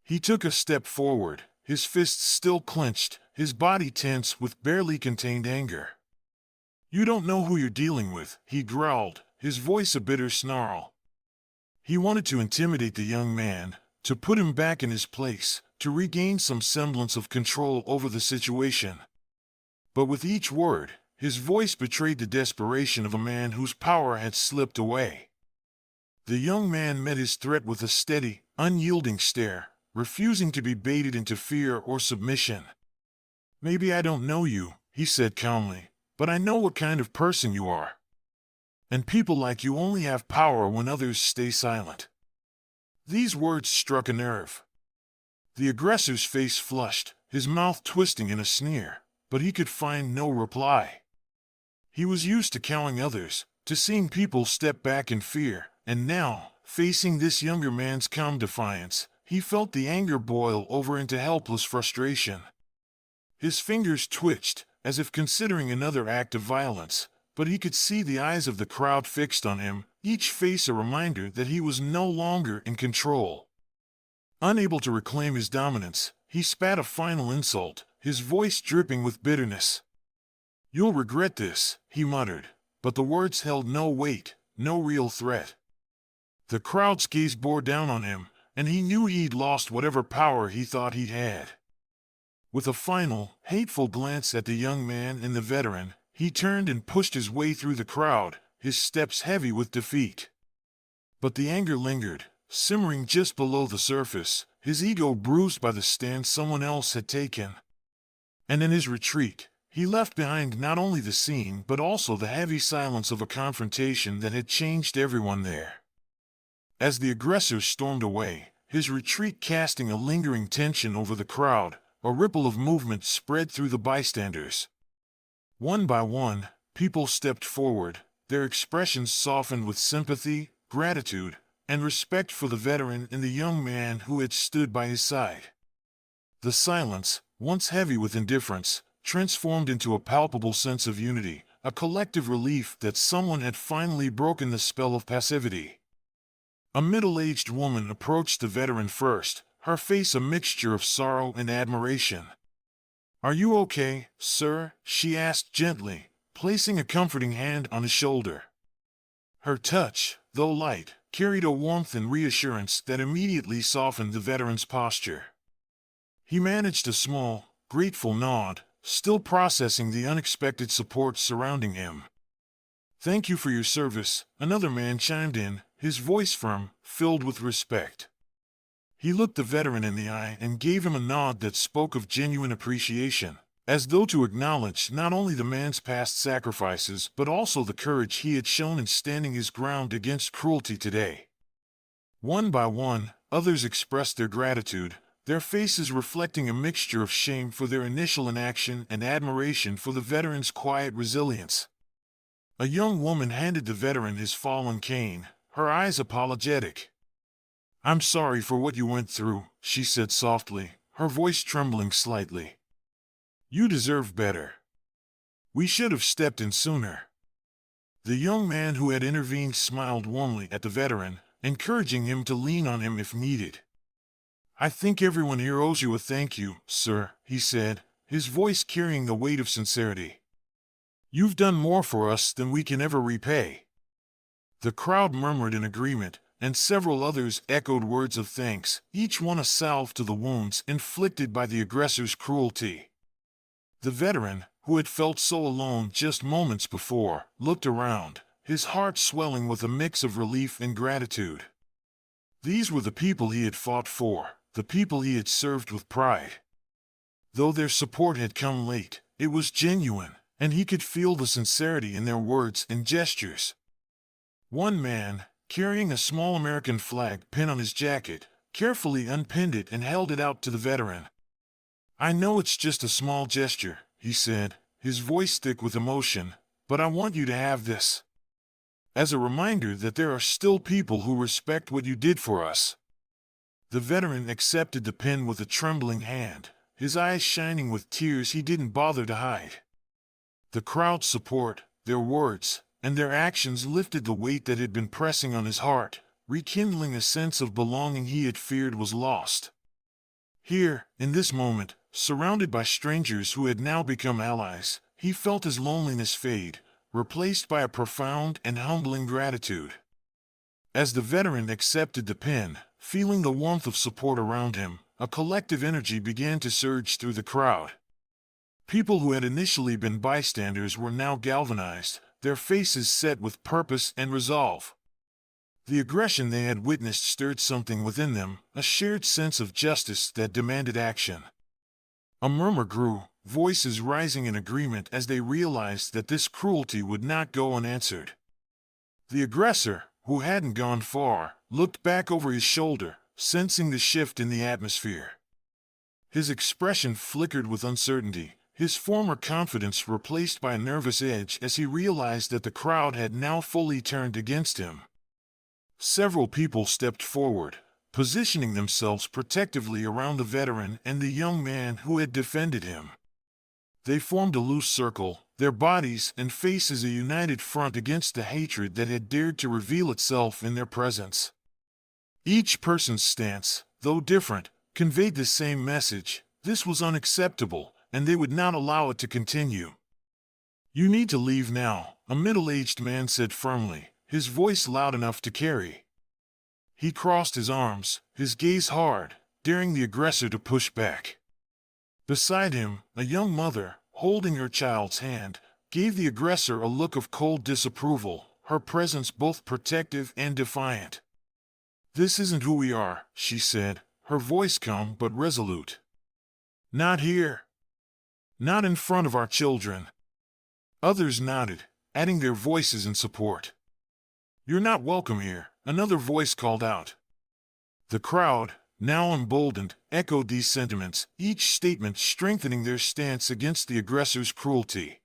He took a step forward, his fists still clenched, his body tense with barely contained anger. You don't know who you're dealing with, he growled, his voice a bitter snarl. He wanted to intimidate the young man, to put him back in his place, to regain some semblance of control over the situation. But with each word, his voice betrayed the desperation of a man whose power had slipped away. The young man met his threat with a steady, unyielding stare, refusing to be baited into fear or submission. Maybe I don't know you, he said calmly, but I know what kind of person you are. And people like you only have power when others stay silent. These words struck a nerve. The aggressor's face flushed, his mouth twisting in a sneer, but he could find no reply. He was used to cowing others, to seeing people step back in fear, and now, facing this younger man's calm defiance, he felt the anger boil over into helpless frustration. His fingers twitched, as if considering another act of violence, but he could see the eyes of the crowd fixed on him, each face a reminder that he was no longer in control. Unable to reclaim his dominance, he spat a final insult, his voice dripping with bitterness. You'll regret this, he muttered, but the words held no weight, no real threat. The crowd's gaze bore down on him, and he knew he'd lost whatever power he thought he'd had. With a final, hateful glance at the young man and the veteran, he turned and pushed his way through the crowd, his steps heavy with defeat. But the anger lingered, simmering just below the surface, his ego bruised by the stand someone else had taken. And in his retreat, he left behind not only the scene but also the heavy silence of a confrontation that had changed everyone there. As the aggressor stormed away, his retreat casting a lingering tension over the crowd, a ripple of movement spread through the bystanders. One by one, people stepped forward, their expressions softened with sympathy, gratitude, and respect for the veteran and the young man who had stood by his side. The silence, once heavy with indifference, transformed into a palpable sense of unity, a collective relief that someone had finally broken the spell of passivity. A middle-aged woman approached the veteran first, her face a mixture of sorrow and admiration. "Are you okay, sir?" she asked gently, placing a comforting hand on his shoulder. Her touch, though light, carried a warmth and reassurance that immediately softened the veteran's posture. He managed a small, grateful nod, still processing the unexpected support surrounding him. "Thank you for your service," another man chimed in, his voice firm, filled with respect. He looked the veteran in the eye and gave him a nod that spoke of genuine appreciation, as though to acknowledge not only the man's past sacrifices but also the courage he had shown in standing his ground against cruelty today. One by one, others expressed their gratitude, their faces reflecting a mixture of shame for their initial inaction and admiration for the veteran's quiet resilience. A young woman handed the veteran his fallen cane, her eyes apologetic. "I'm sorry for what you went through," she said softly, her voice trembling slightly. "You deserve better. We should have stepped in sooner." The young man who had intervened smiled warmly at the veteran, encouraging him to lean on him if needed. "I think everyone here owes you a thank you, sir," he said, his voice carrying the weight of sincerity. "You've done more for us than we can ever repay." The crowd murmured in agreement, and several others echoed words of thanks, each one a salve to the wounds inflicted by the aggressor's cruelty. The veteran, who had felt so alone just moments before, looked around, his heart swelling with a mix of relief and gratitude. These were the people he had fought for, the people he had served with pride. Though their support had come late, it was genuine, and he could feel the sincerity in their words and gestures. One man, carrying a small American flag pinned on his jacket, carefully unpinned it and held it out to the veteran. "I know it's just a small gesture," he said, his voice thick with emotion, "but I want you to have this as a reminder that there are still people who respect what you did for us." The veteran accepted the pen with a trembling hand, his eyes shining with tears he didn't bother to hide. The crowd's support, their words, and their actions lifted the weight that had been pressing on his heart, rekindling a sense of belonging he had feared was lost. Here, in this moment, surrounded by strangers who had now become allies, he felt his loneliness fade, replaced by a profound and humbling gratitude. As the veteran accepted the pen, feeling the warmth of support around him, a collective energy began to surge through the crowd. People who had initially been bystanders were now galvanized, their faces set with purpose and resolve. The aggression they had witnessed stirred something within them, a shared sense of justice that demanded action. A murmur grew, voices rising in agreement as they realized that this cruelty would not go unanswered. The aggressor, who hadn't gone far, looked back over his shoulder, sensing the shift in the atmosphere. His expression flickered with uncertainty, his former confidence replaced by a nervous edge as he realized that the crowd had now fully turned against him. Several people stepped forward, positioning themselves protectively around the veteran and the young man who had defended him. They formed a loose circle, their bodies and faces a united front against the hatred that had dared to reveal itself in their presence. Each person's stance, though different, conveyed the same message: this was unacceptable, and they would not allow it to continue. "You need to leave now," a middle-aged man said firmly, his voice loud enough to carry. He crossed his arms, his gaze hard, daring the aggressor to push back. Beside him, a young mother, holding her child's hand, gave the aggressor a look of cold disapproval, her presence both protective and defiant. "This isn't who we are," she said, her voice calm but resolute. "Not here. Not in front of our children." Others nodded, adding their voices in support. "You're not welcome here," another voice called out. The crowd, now emboldened, echoed these sentiments, each statement strengthening their stance against the aggressor's cruelty.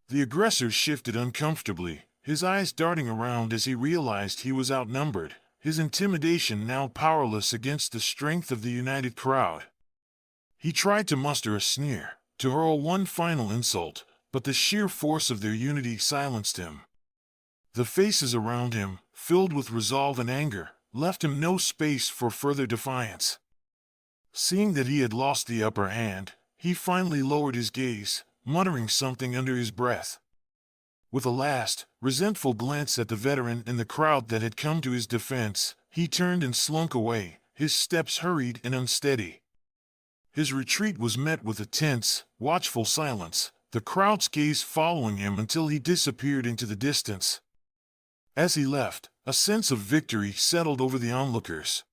The aggressor shifted uncomfortably, his eyes darting around as he realized he was outnumbered, his intimidation now powerless against the strength of the united crowd. He tried to muster a sneer, to hurl one final insult, but the sheer force of their unity silenced him. The faces around him, filled with resolve and anger, left him no space for further defiance. Seeing that he had lost the upper hand, he finally lowered his gaze, muttering something under his breath. With a last, resentful glance at the veteran and the crowd that had come to his defense, he turned and slunk away, his steps hurried and unsteady. His retreat was met with a tense, watchful silence, the crowd's gaze following him until he disappeared into the distance. As he left, a sense of victory settled over the onlookers.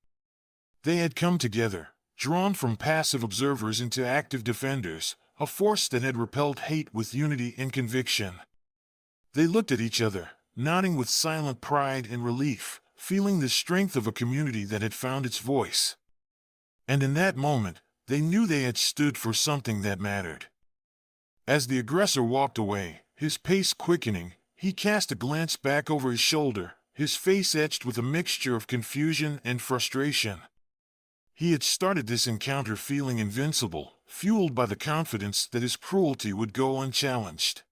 They had come together, drawn from passive observers into active defenders, a force that had repelled hate with unity and conviction. They looked at each other, nodding with silent pride and relief, feeling the strength of a community that had found its voice. And in that moment, they knew they had stood for something that mattered. As the aggressor walked away, his pace quickening, he cast a glance back over his shoulder, his face etched with a mixture of confusion and frustration. He had started this encounter feeling invincible, fueled by the confidence that his cruelty would go unchallenged.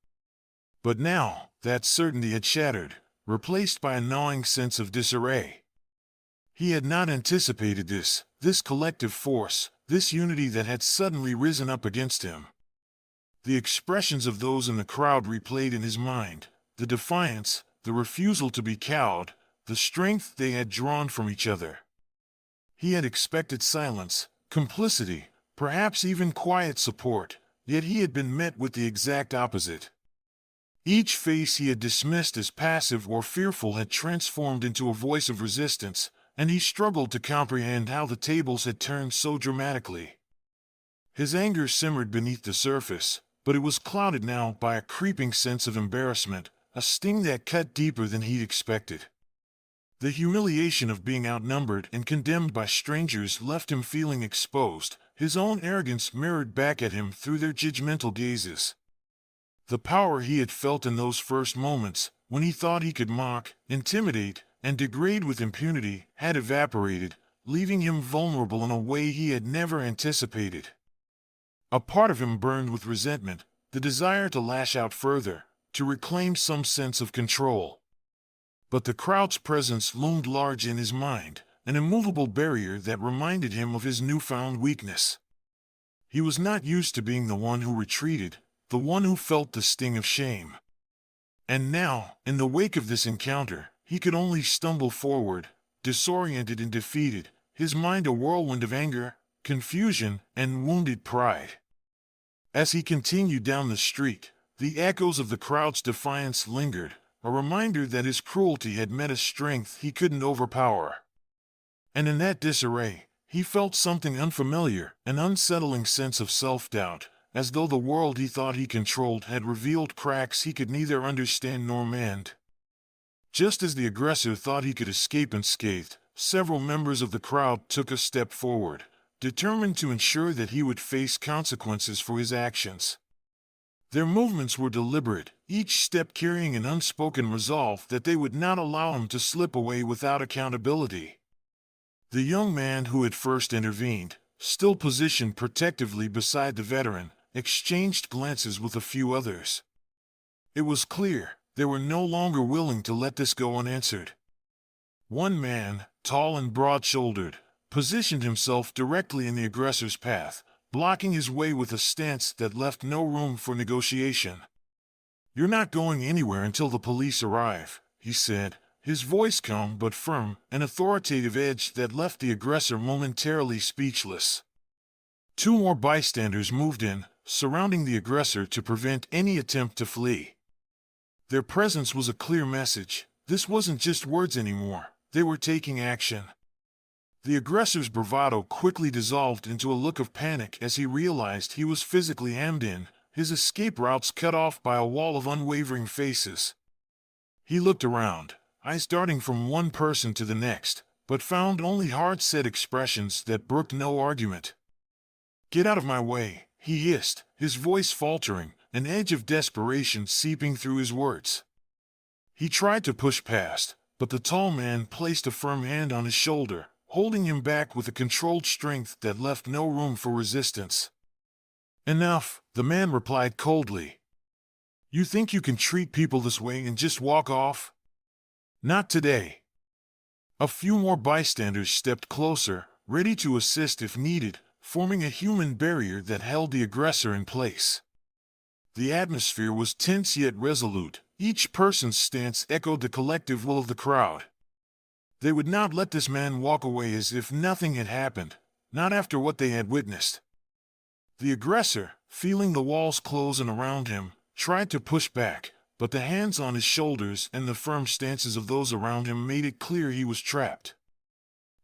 But now, that certainty had shattered, replaced by a gnawing sense of disarray. He had not anticipated this collective force, this unity that had suddenly risen up against him. The expressions of those in the crowd replayed in his mind, the defiance, the refusal to be cowed, the strength they had drawn from each other. He had expected silence, complicity, perhaps even quiet support, yet he had been met with the exact opposite. Each face he had dismissed as passive or fearful had transformed into a voice of resistance, and he struggled to comprehend how the tables had turned so dramatically. His anger simmered beneath the surface, but it was clouded now by a creeping sense of embarrassment, a sting that cut deeper than he'd expected. The humiliation of being outnumbered and condemned by strangers left him feeling exposed, his own arrogance mirrored back at him through their judgmental gazes. The power he had felt in those first moments, when he thought he could mock, intimidate, and degrade with impunity, had evaporated, leaving him vulnerable in a way he had never anticipated. A part of him burned with resentment, the desire to lash out further, to reclaim some sense of control. But the crowd's presence loomed large in his mind, an immovable barrier that reminded him of his newfound weakness. He was not used to being the one who retreated, the one who felt the sting of shame. And now, in the wake of this encounter, he could only stumble forward, disoriented and defeated, his mind a whirlwind of anger, confusion, and wounded pride. As he continued down the street, the echoes of the crowd's defiance lingered, a reminder that his cruelty had met a strength he couldn't overpower. And in that disarray, he felt something unfamiliar, an unsettling sense of self-doubt, as though the world he thought he controlled had revealed cracks he could neither understand nor mend. Just as the aggressor thought he could escape unscathed, several members of the crowd took a step forward, determined to ensure that he would face consequences for his actions. Their movements were deliberate, each step carrying an unspoken resolve that they would not allow him to slip away without accountability. The young man who had first intervened, still positioned protectively beside the veteran, exchanged glances with a few others. It was clear they were no longer willing to let this go unanswered. One man, tall and broad-shouldered, positioned himself directly in the aggressor's path, blocking his way with a stance that left no room for negotiation. "You're not going anywhere until the police arrive," he said, his voice calm but firm, an authoritative edge that left the aggressor momentarily speechless. Two more bystanders moved in, surrounding the aggressor to prevent any attempt to flee. Their presence was a clear message. This wasn't just words anymore, they were taking action. The aggressor's bravado quickly dissolved into a look of panic as he realized he was physically hemmed in, his escape routes cut off by a wall of unwavering faces. He looked around, eyes darting from one person to the next, but found only hard-set expressions that brooked no argument. "Get out of my way," he hissed, his voice faltering, an edge of desperation seeping through his words. He tried to push past, but the tall man placed a firm hand on his shoulder, holding him back with a controlled strength that left no room for resistance. "Enough," the man replied coldly. "You think you can treat people this way and just walk off? Not today." A few more bystanders stepped closer, ready to assist if needed, forming a human barrier that held the aggressor in place. The atmosphere was tense yet resolute, each person's stance echoed the collective will of the crowd. They would not let this man walk away as if nothing had happened, not after what they had witnessed. The aggressor, feeling the walls close in around him, tried to push back, but the hands on his shoulders and the firm stances of those around him made it clear he was trapped.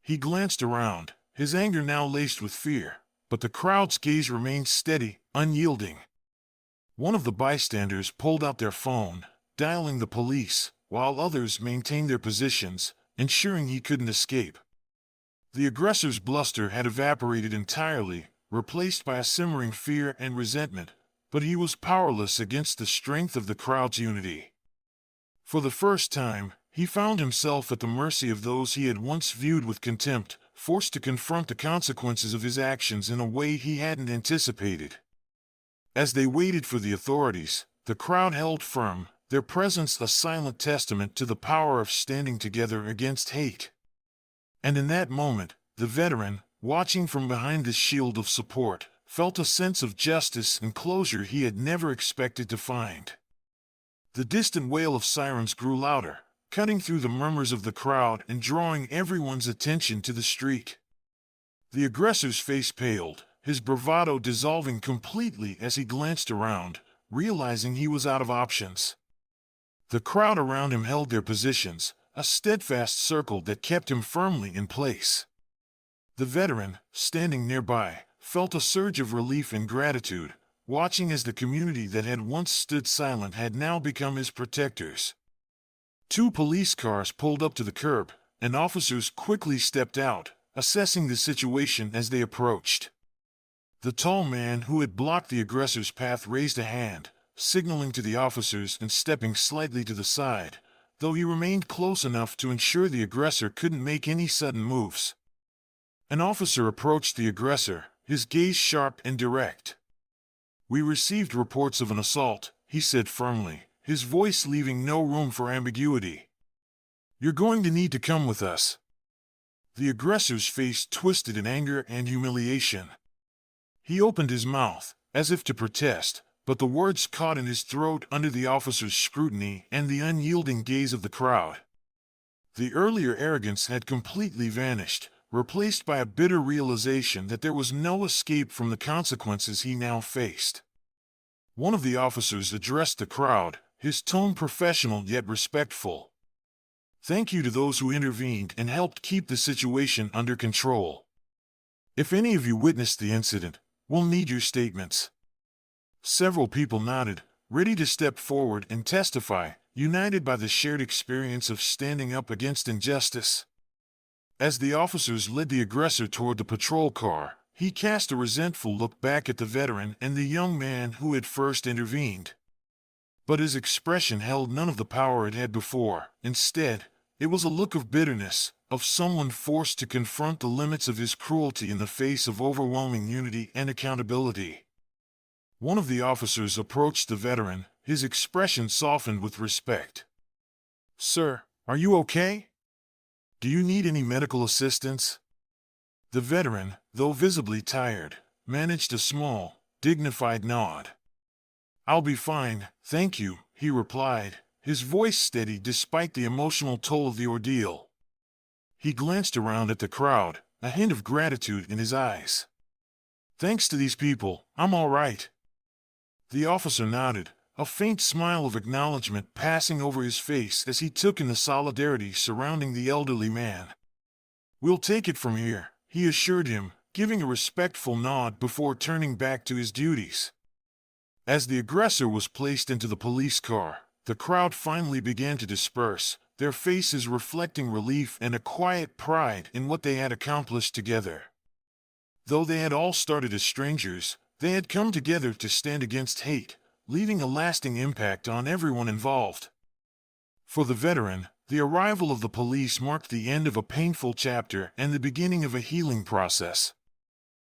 He glanced around, his anger now laced with fear, but the crowd's gaze remained steady, unyielding. One of the bystanders pulled out their phone, dialing the police, while others maintained their positions, ensuring he couldn't escape. The aggressor's bluster had evaporated entirely, replaced by a simmering fear and resentment, but he was powerless against the strength of the crowd's unity. For the first time, he found himself at the mercy of those he had once viewed with contempt, forced to confront the consequences of his actions in a way he hadn't anticipated. As they waited for the authorities, the crowd held firm, their presence a silent testament to the power of standing together against hate. And in that moment, the veteran, watching from behind this shield of support, felt a sense of justice and closure he had never expected to find. The distant wail of sirens grew louder, cutting through the murmurs of the crowd and drawing everyone's attention to the street. The aggressor's face paled, his bravado dissolving completely as he glanced around, realizing he was out of options. The crowd around him held their positions, a steadfast circle that kept him firmly in place. The veteran, standing nearby, felt a surge of relief and gratitude, watching as the community that had once stood silent had now become his protectors. Two police cars pulled up to the curb, and officers quickly stepped out, assessing the situation as they approached. The tall man who had blocked the aggressor's path raised a hand, signaling to the officers and stepping slightly to the side, though he remained close enough to ensure the aggressor couldn't make any sudden moves. An officer approached the aggressor, his gaze sharp and direct. "We received reports of an assault," he said firmly, his voice leaving no room for ambiguity. "You're going to need to come with us." The aggressor's face twisted in anger and humiliation. He opened his mouth, as if to protest, but the words caught in his throat under the officer's scrutiny and the unyielding gaze of the crowd. The earlier arrogance had completely vanished, replaced by a bitter realization that there was no escape from the consequences he now faced. One of the officers addressed the crowd, his tone professional yet respectful. "Thank you to those who intervened and helped keep the situation under control. If any of you witnessed the incident, we'll need your statements." Several people nodded, ready to step forward and testify, united by the shared experience of standing up against injustice. As the officers led the aggressor toward the patrol car, he cast a resentful look back at the veteran and the young man who had first intervened. But his expression held none of the power it had before. Instead, it was a look of bitterness, of someone forced to confront the limits of his cruelty in the face of overwhelming unity and accountability. One of the officers approached the veteran, his expression softened with respect. "Sir, are you okay? Do you need any medical assistance?" The veteran, though visibly tired, managed a small, dignified nod. "I'll be fine, thank you," he replied, his voice steady despite the emotional toll of the ordeal. He glanced around at the crowd, a hint of gratitude in his eyes. "Thanks to these people, I'm all right." The officer nodded, a faint smile of acknowledgement passing over his face as he took in the solidarity surrounding the elderly man. "We'll take it from here," he assured him, giving a respectful nod before turning back to his duties. As the aggressor was placed into the police car, the crowd finally began to disperse, their faces reflecting relief and a quiet pride in what they had accomplished together. Though they had all started as strangers, they had come together to stand against hate, leaving a lasting impact on everyone involved. For the veteran, the arrival of the police marked the end of a painful chapter and the beginning of a healing process.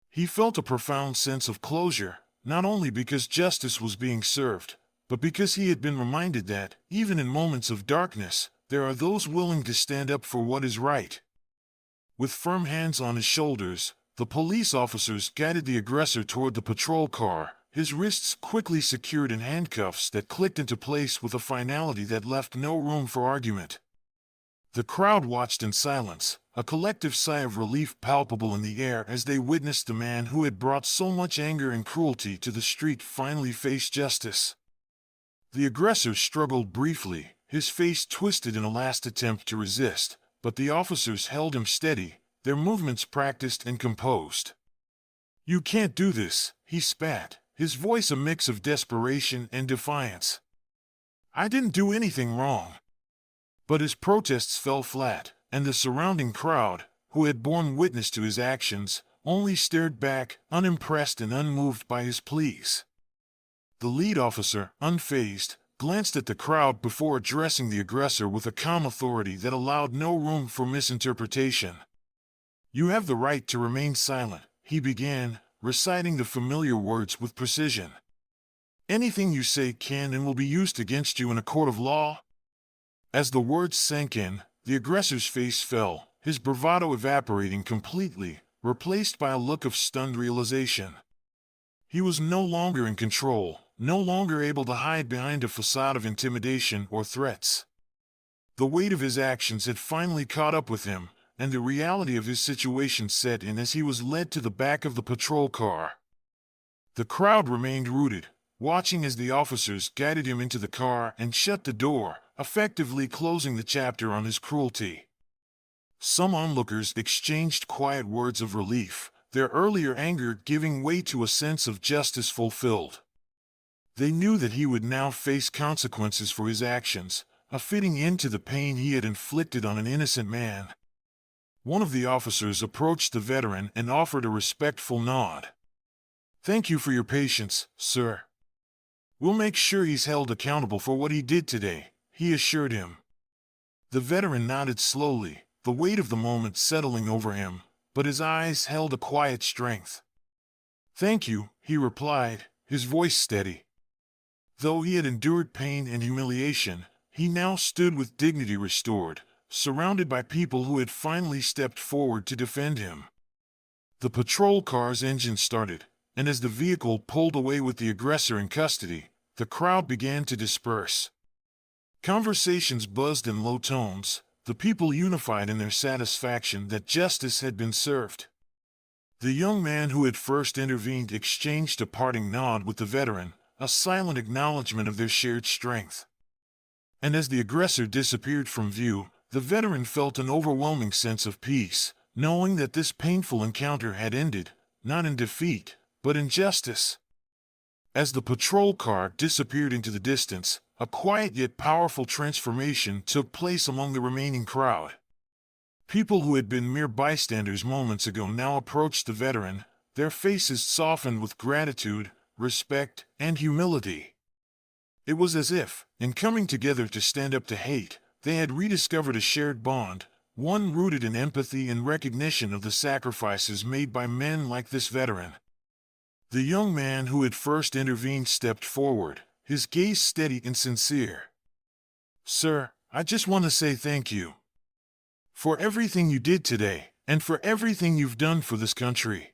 He felt a profound sense of closure, not only because justice was being served, but because he had been reminded that, even in moments of darkness, there are those willing to stand up for what is right. With firm hands on his shoulders, the police officers guided the aggressor toward the patrol car, his wrists quickly secured in handcuffs that clicked into place with a finality that left no room for argument. The crowd watched in silence, a collective sigh of relief palpable in the air as they witnessed the man who had brought so much anger and cruelty to the street finally face justice. The aggressor struggled briefly, his face twisted in a last attempt to resist, but the officers held him steady, their movements practiced and composed. "You can't do this," he spat, his voice a mix of desperation and defiance. "I didn't do anything wrong." But his protests fell flat, and the surrounding crowd, who had borne witness to his actions, only stared back, unimpressed and unmoved by his pleas. The lead officer, unfazed, glanced at the crowd before addressing the aggressor with a calm authority that allowed no room for misinterpretation. "You have the right to remain silent," he began, reciting the familiar words with precision. "Anything you say can and will be used against you in a court of law." As the words sank in, the aggressor's face fell, his bravado evaporating completely, replaced by a look of stunned realization. He was no longer in control, no longer able to hide behind a facade of intimidation or threats. The weight of his actions had finally caught up with him, and the reality of his situation set in as he was led to the back of the patrol car. The crowd remained rooted, watching as the officers guided him into the car and shut the door, effectively closing the chapter on his cruelty. Some onlookers exchanged quiet words of relief, their earlier anger giving way to a sense of justice fulfilled. They knew that he would now face consequences for his actions, a fitting end to the pain he had inflicted on an innocent man. One of the officers approached the veteran and offered a respectful nod. "Thank you for your patience, sir. We'll make sure he's held accountable for what he did today," he assured him. The veteran nodded slowly, the weight of the moment settling over him, but his eyes held a quiet strength. "Thank you," he replied, his voice steady. Though he had endured pain and humiliation, he now stood with dignity restored, surrounded by people who had finally stepped forward to defend him. The patrol car's engine started, and as the vehicle pulled away with the aggressor in custody, the crowd began to disperse. Conversations buzzed in low tones, the people unified in their satisfaction that justice had been served. The young man who had first intervened exchanged a parting nod with the veteran, a silent acknowledgement of their shared strength. And as the aggressor disappeared from view, the veteran felt an overwhelming sense of peace, knowing that this painful encounter had ended, not in defeat, but in justice. As the patrol car disappeared into the distance, a quiet yet powerful transformation took place among the remaining crowd. People who had been mere bystanders moments ago now approached the veteran, their faces softened with gratitude, respect, and humility. It was as if, in coming together to stand up to hate, they had rediscovered a shared bond, one rooted in empathy and recognition of the sacrifices made by men like this veteran. The young man who had first intervened stepped forward, his gaze steady and sincere. "Sir, I just want to say thank you for everything you did today, and for everything you've done for this country."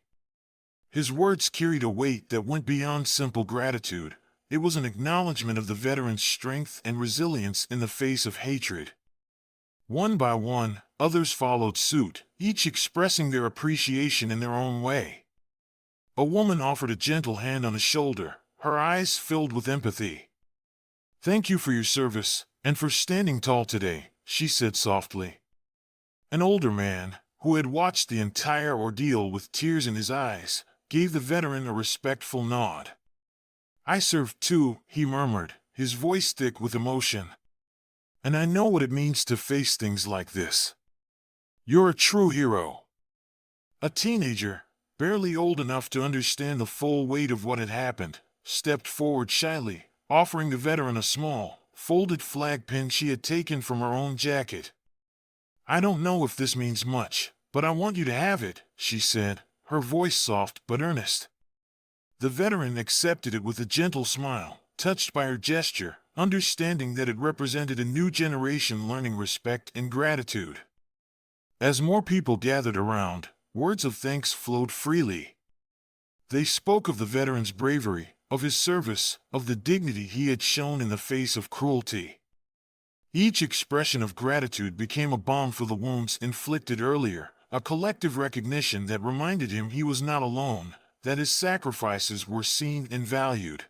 His words carried a weight that went beyond simple gratitude. It was an acknowledgement of the veteran's strength and resilience in the face of hatred. One by one, others followed suit, each expressing their appreciation in their own way. A woman offered a gentle hand on his shoulder, her eyes filled with empathy. "Thank you for your service, and for standing tall today," she said softly. An older man, who had watched the entire ordeal with tears in his eyes, gave the veteran a respectful nod. "I served too," he murmured, his voice thick with emotion. "And I know what it means to face things like this. You're a true hero." A teenager, barely old enough to understand the full weight of what had happened, stepped forward shyly, offering the veteran a small, folded flag pin she had taken from her own jacket. "I don't know if this means much, but I want you to have it," she said, her voice soft but earnest. The veteran accepted it with a gentle smile, touched by her gesture, understanding that it represented a new generation learning respect and gratitude. As more people gathered around, words of thanks flowed freely. They spoke of the veteran's bravery, of his service, of the dignity he had shown in the face of cruelty. Each expression of gratitude became a balm for the wounds inflicted earlier, a collective recognition that reminded him he was not alone, that his sacrifices were seen and valued.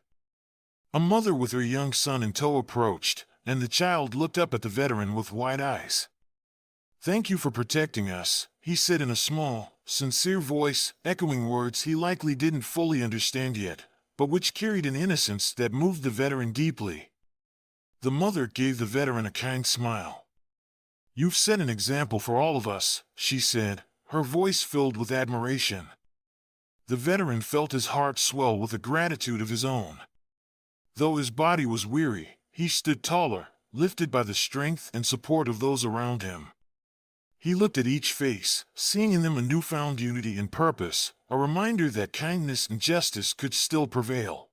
A mother with her young son in tow approached, and the child looked up at the veteran with wide eyes. "Thank you for protecting us," he said in a small, sincere voice, echoing words he likely didn't fully understand yet, but which carried an innocence that moved the veteran deeply. The mother gave the veteran a kind smile. "You've set an example for all of us," she said, her voice filled with admiration. The veteran felt his heart swell with a gratitude of his own. Though his body was weary, he stood taller, lifted by the strength and support of those around him. He looked at each face, seeing in them a newfound unity and purpose, a reminder that kindness and justice could still prevail.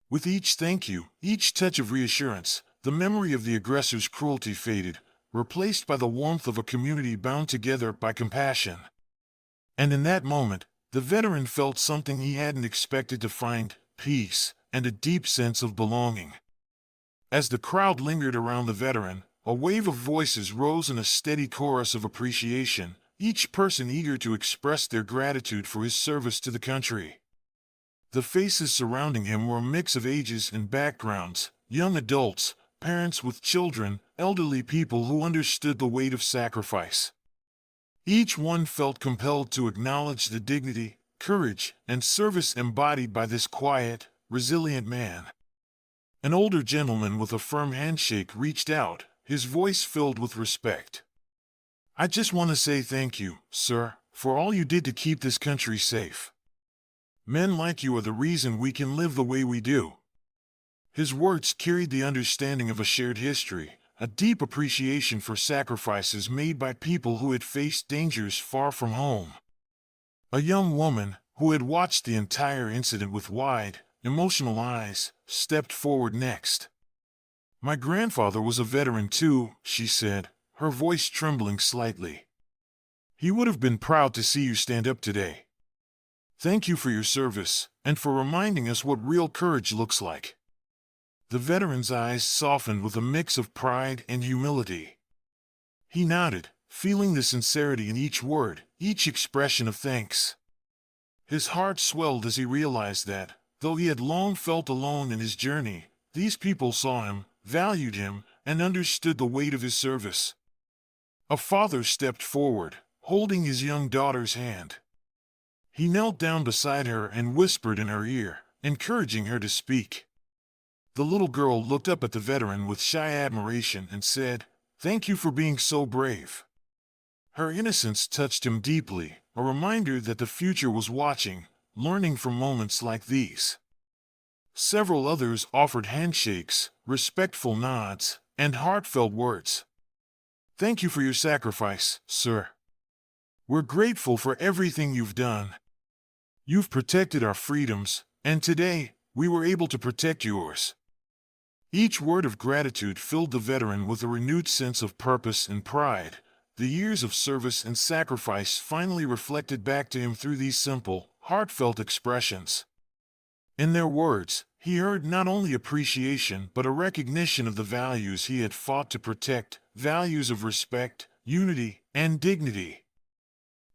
With each thank you, each touch of reassurance, the memory of the aggressor's cruelty faded, replaced by the warmth of a community bound together by compassion. And in that moment, the veteran felt something he hadn't expected to find: peace, and a deep sense of belonging. As the crowd lingered around the veteran, a wave of voices rose in a steady chorus of appreciation, each person eager to express their gratitude for his service to the country. The faces surrounding him were a mix of ages and backgrounds: young adults, parents with children, elderly people who understood the weight of sacrifice. Each one felt compelled to acknowledge the dignity, courage, and service embodied by this quiet, resilient man. An older gentleman with a firm handshake reached out, his voice filled with respect. "I just want to say thank you, sir, for all you did to keep this country safe. Men like you are the reason we can live the way we do." His words carried the understanding of a shared history, a deep appreciation for sacrifices made by people who had faced dangers far from home. A young woman, who had watched the entire incident with wide, emotional eyes, stepped forward next. "My grandfather was a veteran too," she said, her voice trembling slightly. "He would have been proud to see you stand up today. Thank you for your service, and for reminding us what real courage looks like." The veteran's eyes softened with a mix of pride and humility. He nodded, feeling the sincerity in each word, each expression of thanks. His heart swelled as he realized that, though he had long felt alone in his journey, these people saw him, valued him, and understood the weight of his service. A father stepped forward, holding his young daughter's hand. He knelt down beside her and whispered in her ear, encouraging her to speak. The little girl looked up at the veteran with shy admiration and said, "Thank you for being so brave." Her innocence touched him deeply, a reminder that the future was watching, learning from moments like these. Several others offered handshakes, respectful nods, and heartfelt words. "Thank you for your sacrifice, sir. We're grateful for everything you've done. You've protected our freedoms, and today, we were able to protect yours." Each word of gratitude filled the veteran with a renewed sense of purpose and pride. The years of service and sacrifice finally reflected back to him through these simple, heartfelt expressions. In their words, he heard not only appreciation but a recognition of the values he had fought to protect, values of respect, unity, and dignity.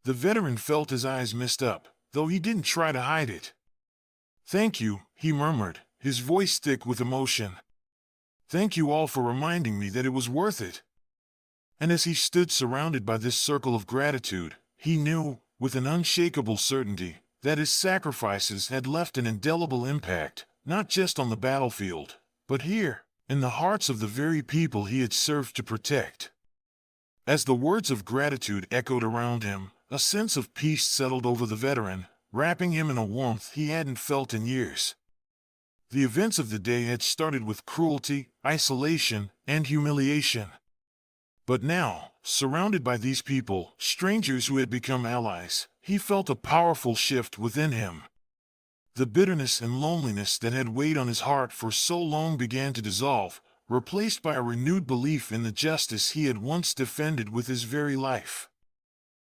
The veteran felt his eyes mist up, though he didn't try to hide it. "Thank you," he murmured, his voice thick with emotion. "Thank you all for reminding me that it was worth it." And as he stood surrounded by this circle of gratitude, he knew, with an unshakable certainty, that his sacrifices had left an indelible impact, not just on the battlefield, but here, in the hearts of the very people he had served to protect. As the words of gratitude echoed around him, a sense of peace settled over the veteran, wrapping him in a warmth he hadn't felt in years. The events of the day had started with cruelty, isolation, and humiliation. But now, surrounded by these people, strangers who had become allies, he felt a powerful shift within him. The bitterness and loneliness that had weighed on his heart for so long began to dissolve, replaced by a renewed belief in the justice he had once defended with his very life.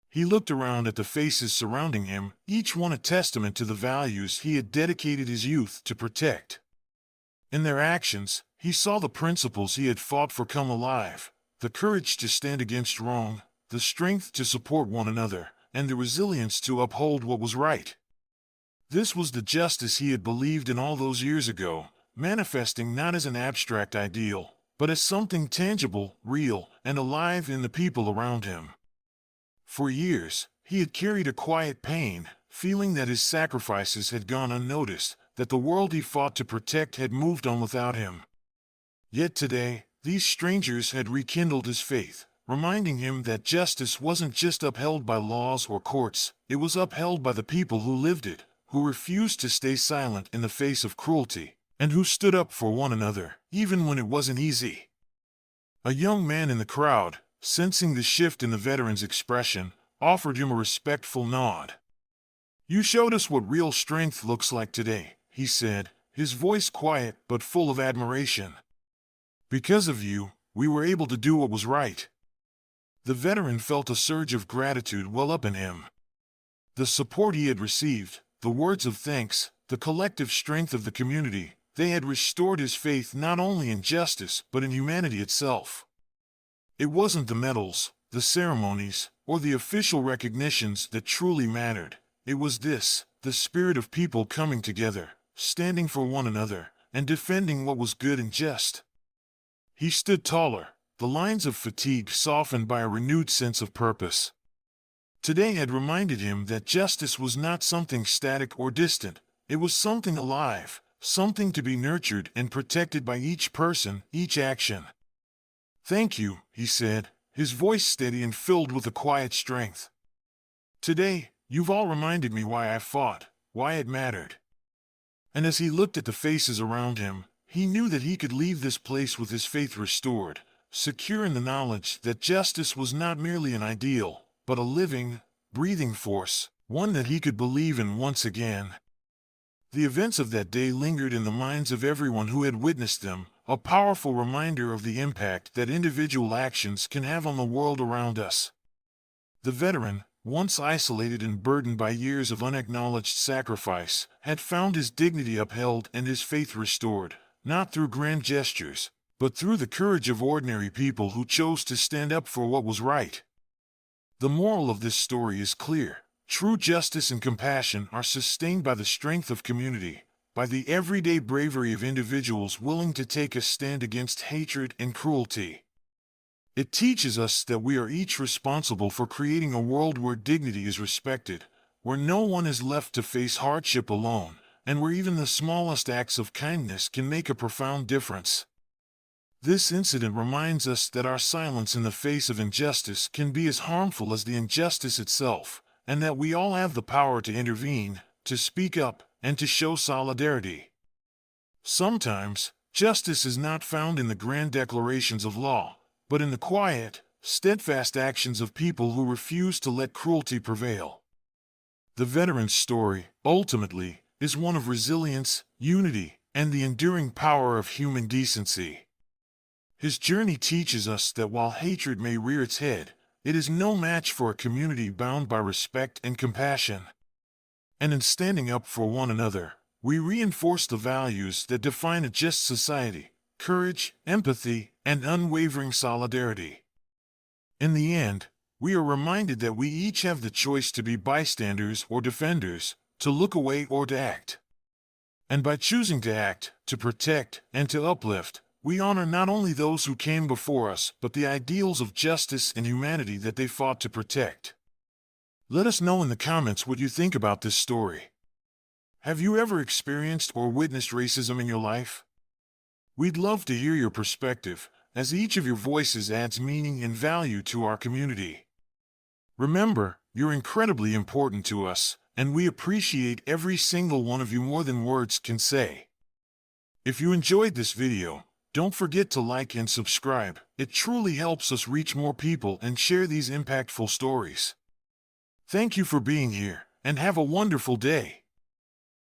He looked around at the faces surrounding him, each one a testament to the values he had dedicated his youth to protect. In their actions, he saw the principles he had fought for come alive: the courage to stand against wrong, the strength to support one another, and the resilience to uphold what was right. This was the justice he had believed in all those years ago, manifesting not as an abstract ideal, but as something tangible, real, and alive in the people around him. For years, he had carried a quiet pain, feeling that his sacrifices had gone unnoticed, that the world he fought to protect had moved on without him. Yet today, these strangers had rekindled his faith, reminding him that justice wasn't just upheld by laws or courts, it was upheld by the people who lived it, who refused to stay silent in the face of cruelty, and who stood up for one another, even when it wasn't easy. A young man in the crowd, sensing the shift in the veteran's expression, offered him a respectful nod. "You showed us what real strength looks like today," he said, his voice quiet but full of admiration. "Because of you, we were able to do what was right." The veteran felt a surge of gratitude well up in him. The support he had received, the words of thanks, the collective strength of the community, they had restored his faith not only in justice but in humanity itself. It wasn't the medals, the ceremonies, or the official recognitions that truly mattered. It was this, the spirit of people coming together, standing for one another, and defending what was good and just. He stood taller, the lines of fatigue softened by a renewed sense of purpose. Today had reminded him that justice was not something static or distant, it was something alive, something to be nurtured and protected by each person, each action. "Thank you," he said, his voice steady and filled with a quiet strength. "Today, you've all reminded me why I fought, why it mattered." And as he looked at the faces around him, he knew that he could leave this place with his faith restored, secure in the knowledge that justice was not merely an ideal, but a living, breathing force, one that he could believe in once again. The events of that day lingered in the minds of everyone who had witnessed them, a powerful reminder of the impact that individual actions can have on the world around us. The veteran, once isolated and burdened by years of unacknowledged sacrifice, had found his dignity upheld and his faith restored, not through grand gestures, but through the courage of ordinary people who chose to stand up for what was right. The moral of this story is clear. True justice and compassion are sustained by the strength of community, by the everyday bravery of individuals willing to take a stand against hatred and cruelty. It teaches us that we are each responsible for creating a world where dignity is respected, where no one is left to face hardship alone, and where even the smallest acts of kindness can make a profound difference. This incident reminds us that our silence in the face of injustice can be as harmful as the injustice itself, and that we all have the power to intervene, to speak up, and to show solidarity. Sometimes, justice is not found in the grand declarations of law, but in the quiet, steadfast actions of people who refuse to let cruelty prevail. The veteran's story, ultimately, is one of resilience, unity, and the enduring power of human decency. His journey teaches us that while hatred may rear its head, it is no match for a community bound by respect and compassion. And in standing up for one another, we reinforce the values that define a just society: courage, empathy, and unwavering solidarity. In the end, we are reminded that we each have the choice to be bystanders or defenders, to look away or to act. And by choosing to act, to protect, and to uplift, we honor not only those who came before us, but the ideals of justice and humanity that they fought to protect. Let us know in the comments what you think about this story. Have you ever experienced or witnessed racism in your life? We'd love to hear your perspective, as each of your voices adds meaning and value to our community. Remember, you're incredibly important to us, and we appreciate every single one of you more than words can say. If you enjoyed this video, don't forget to like and subscribe. It truly helps us reach more people and share these impactful stories. Thank you for being here, and have a wonderful day.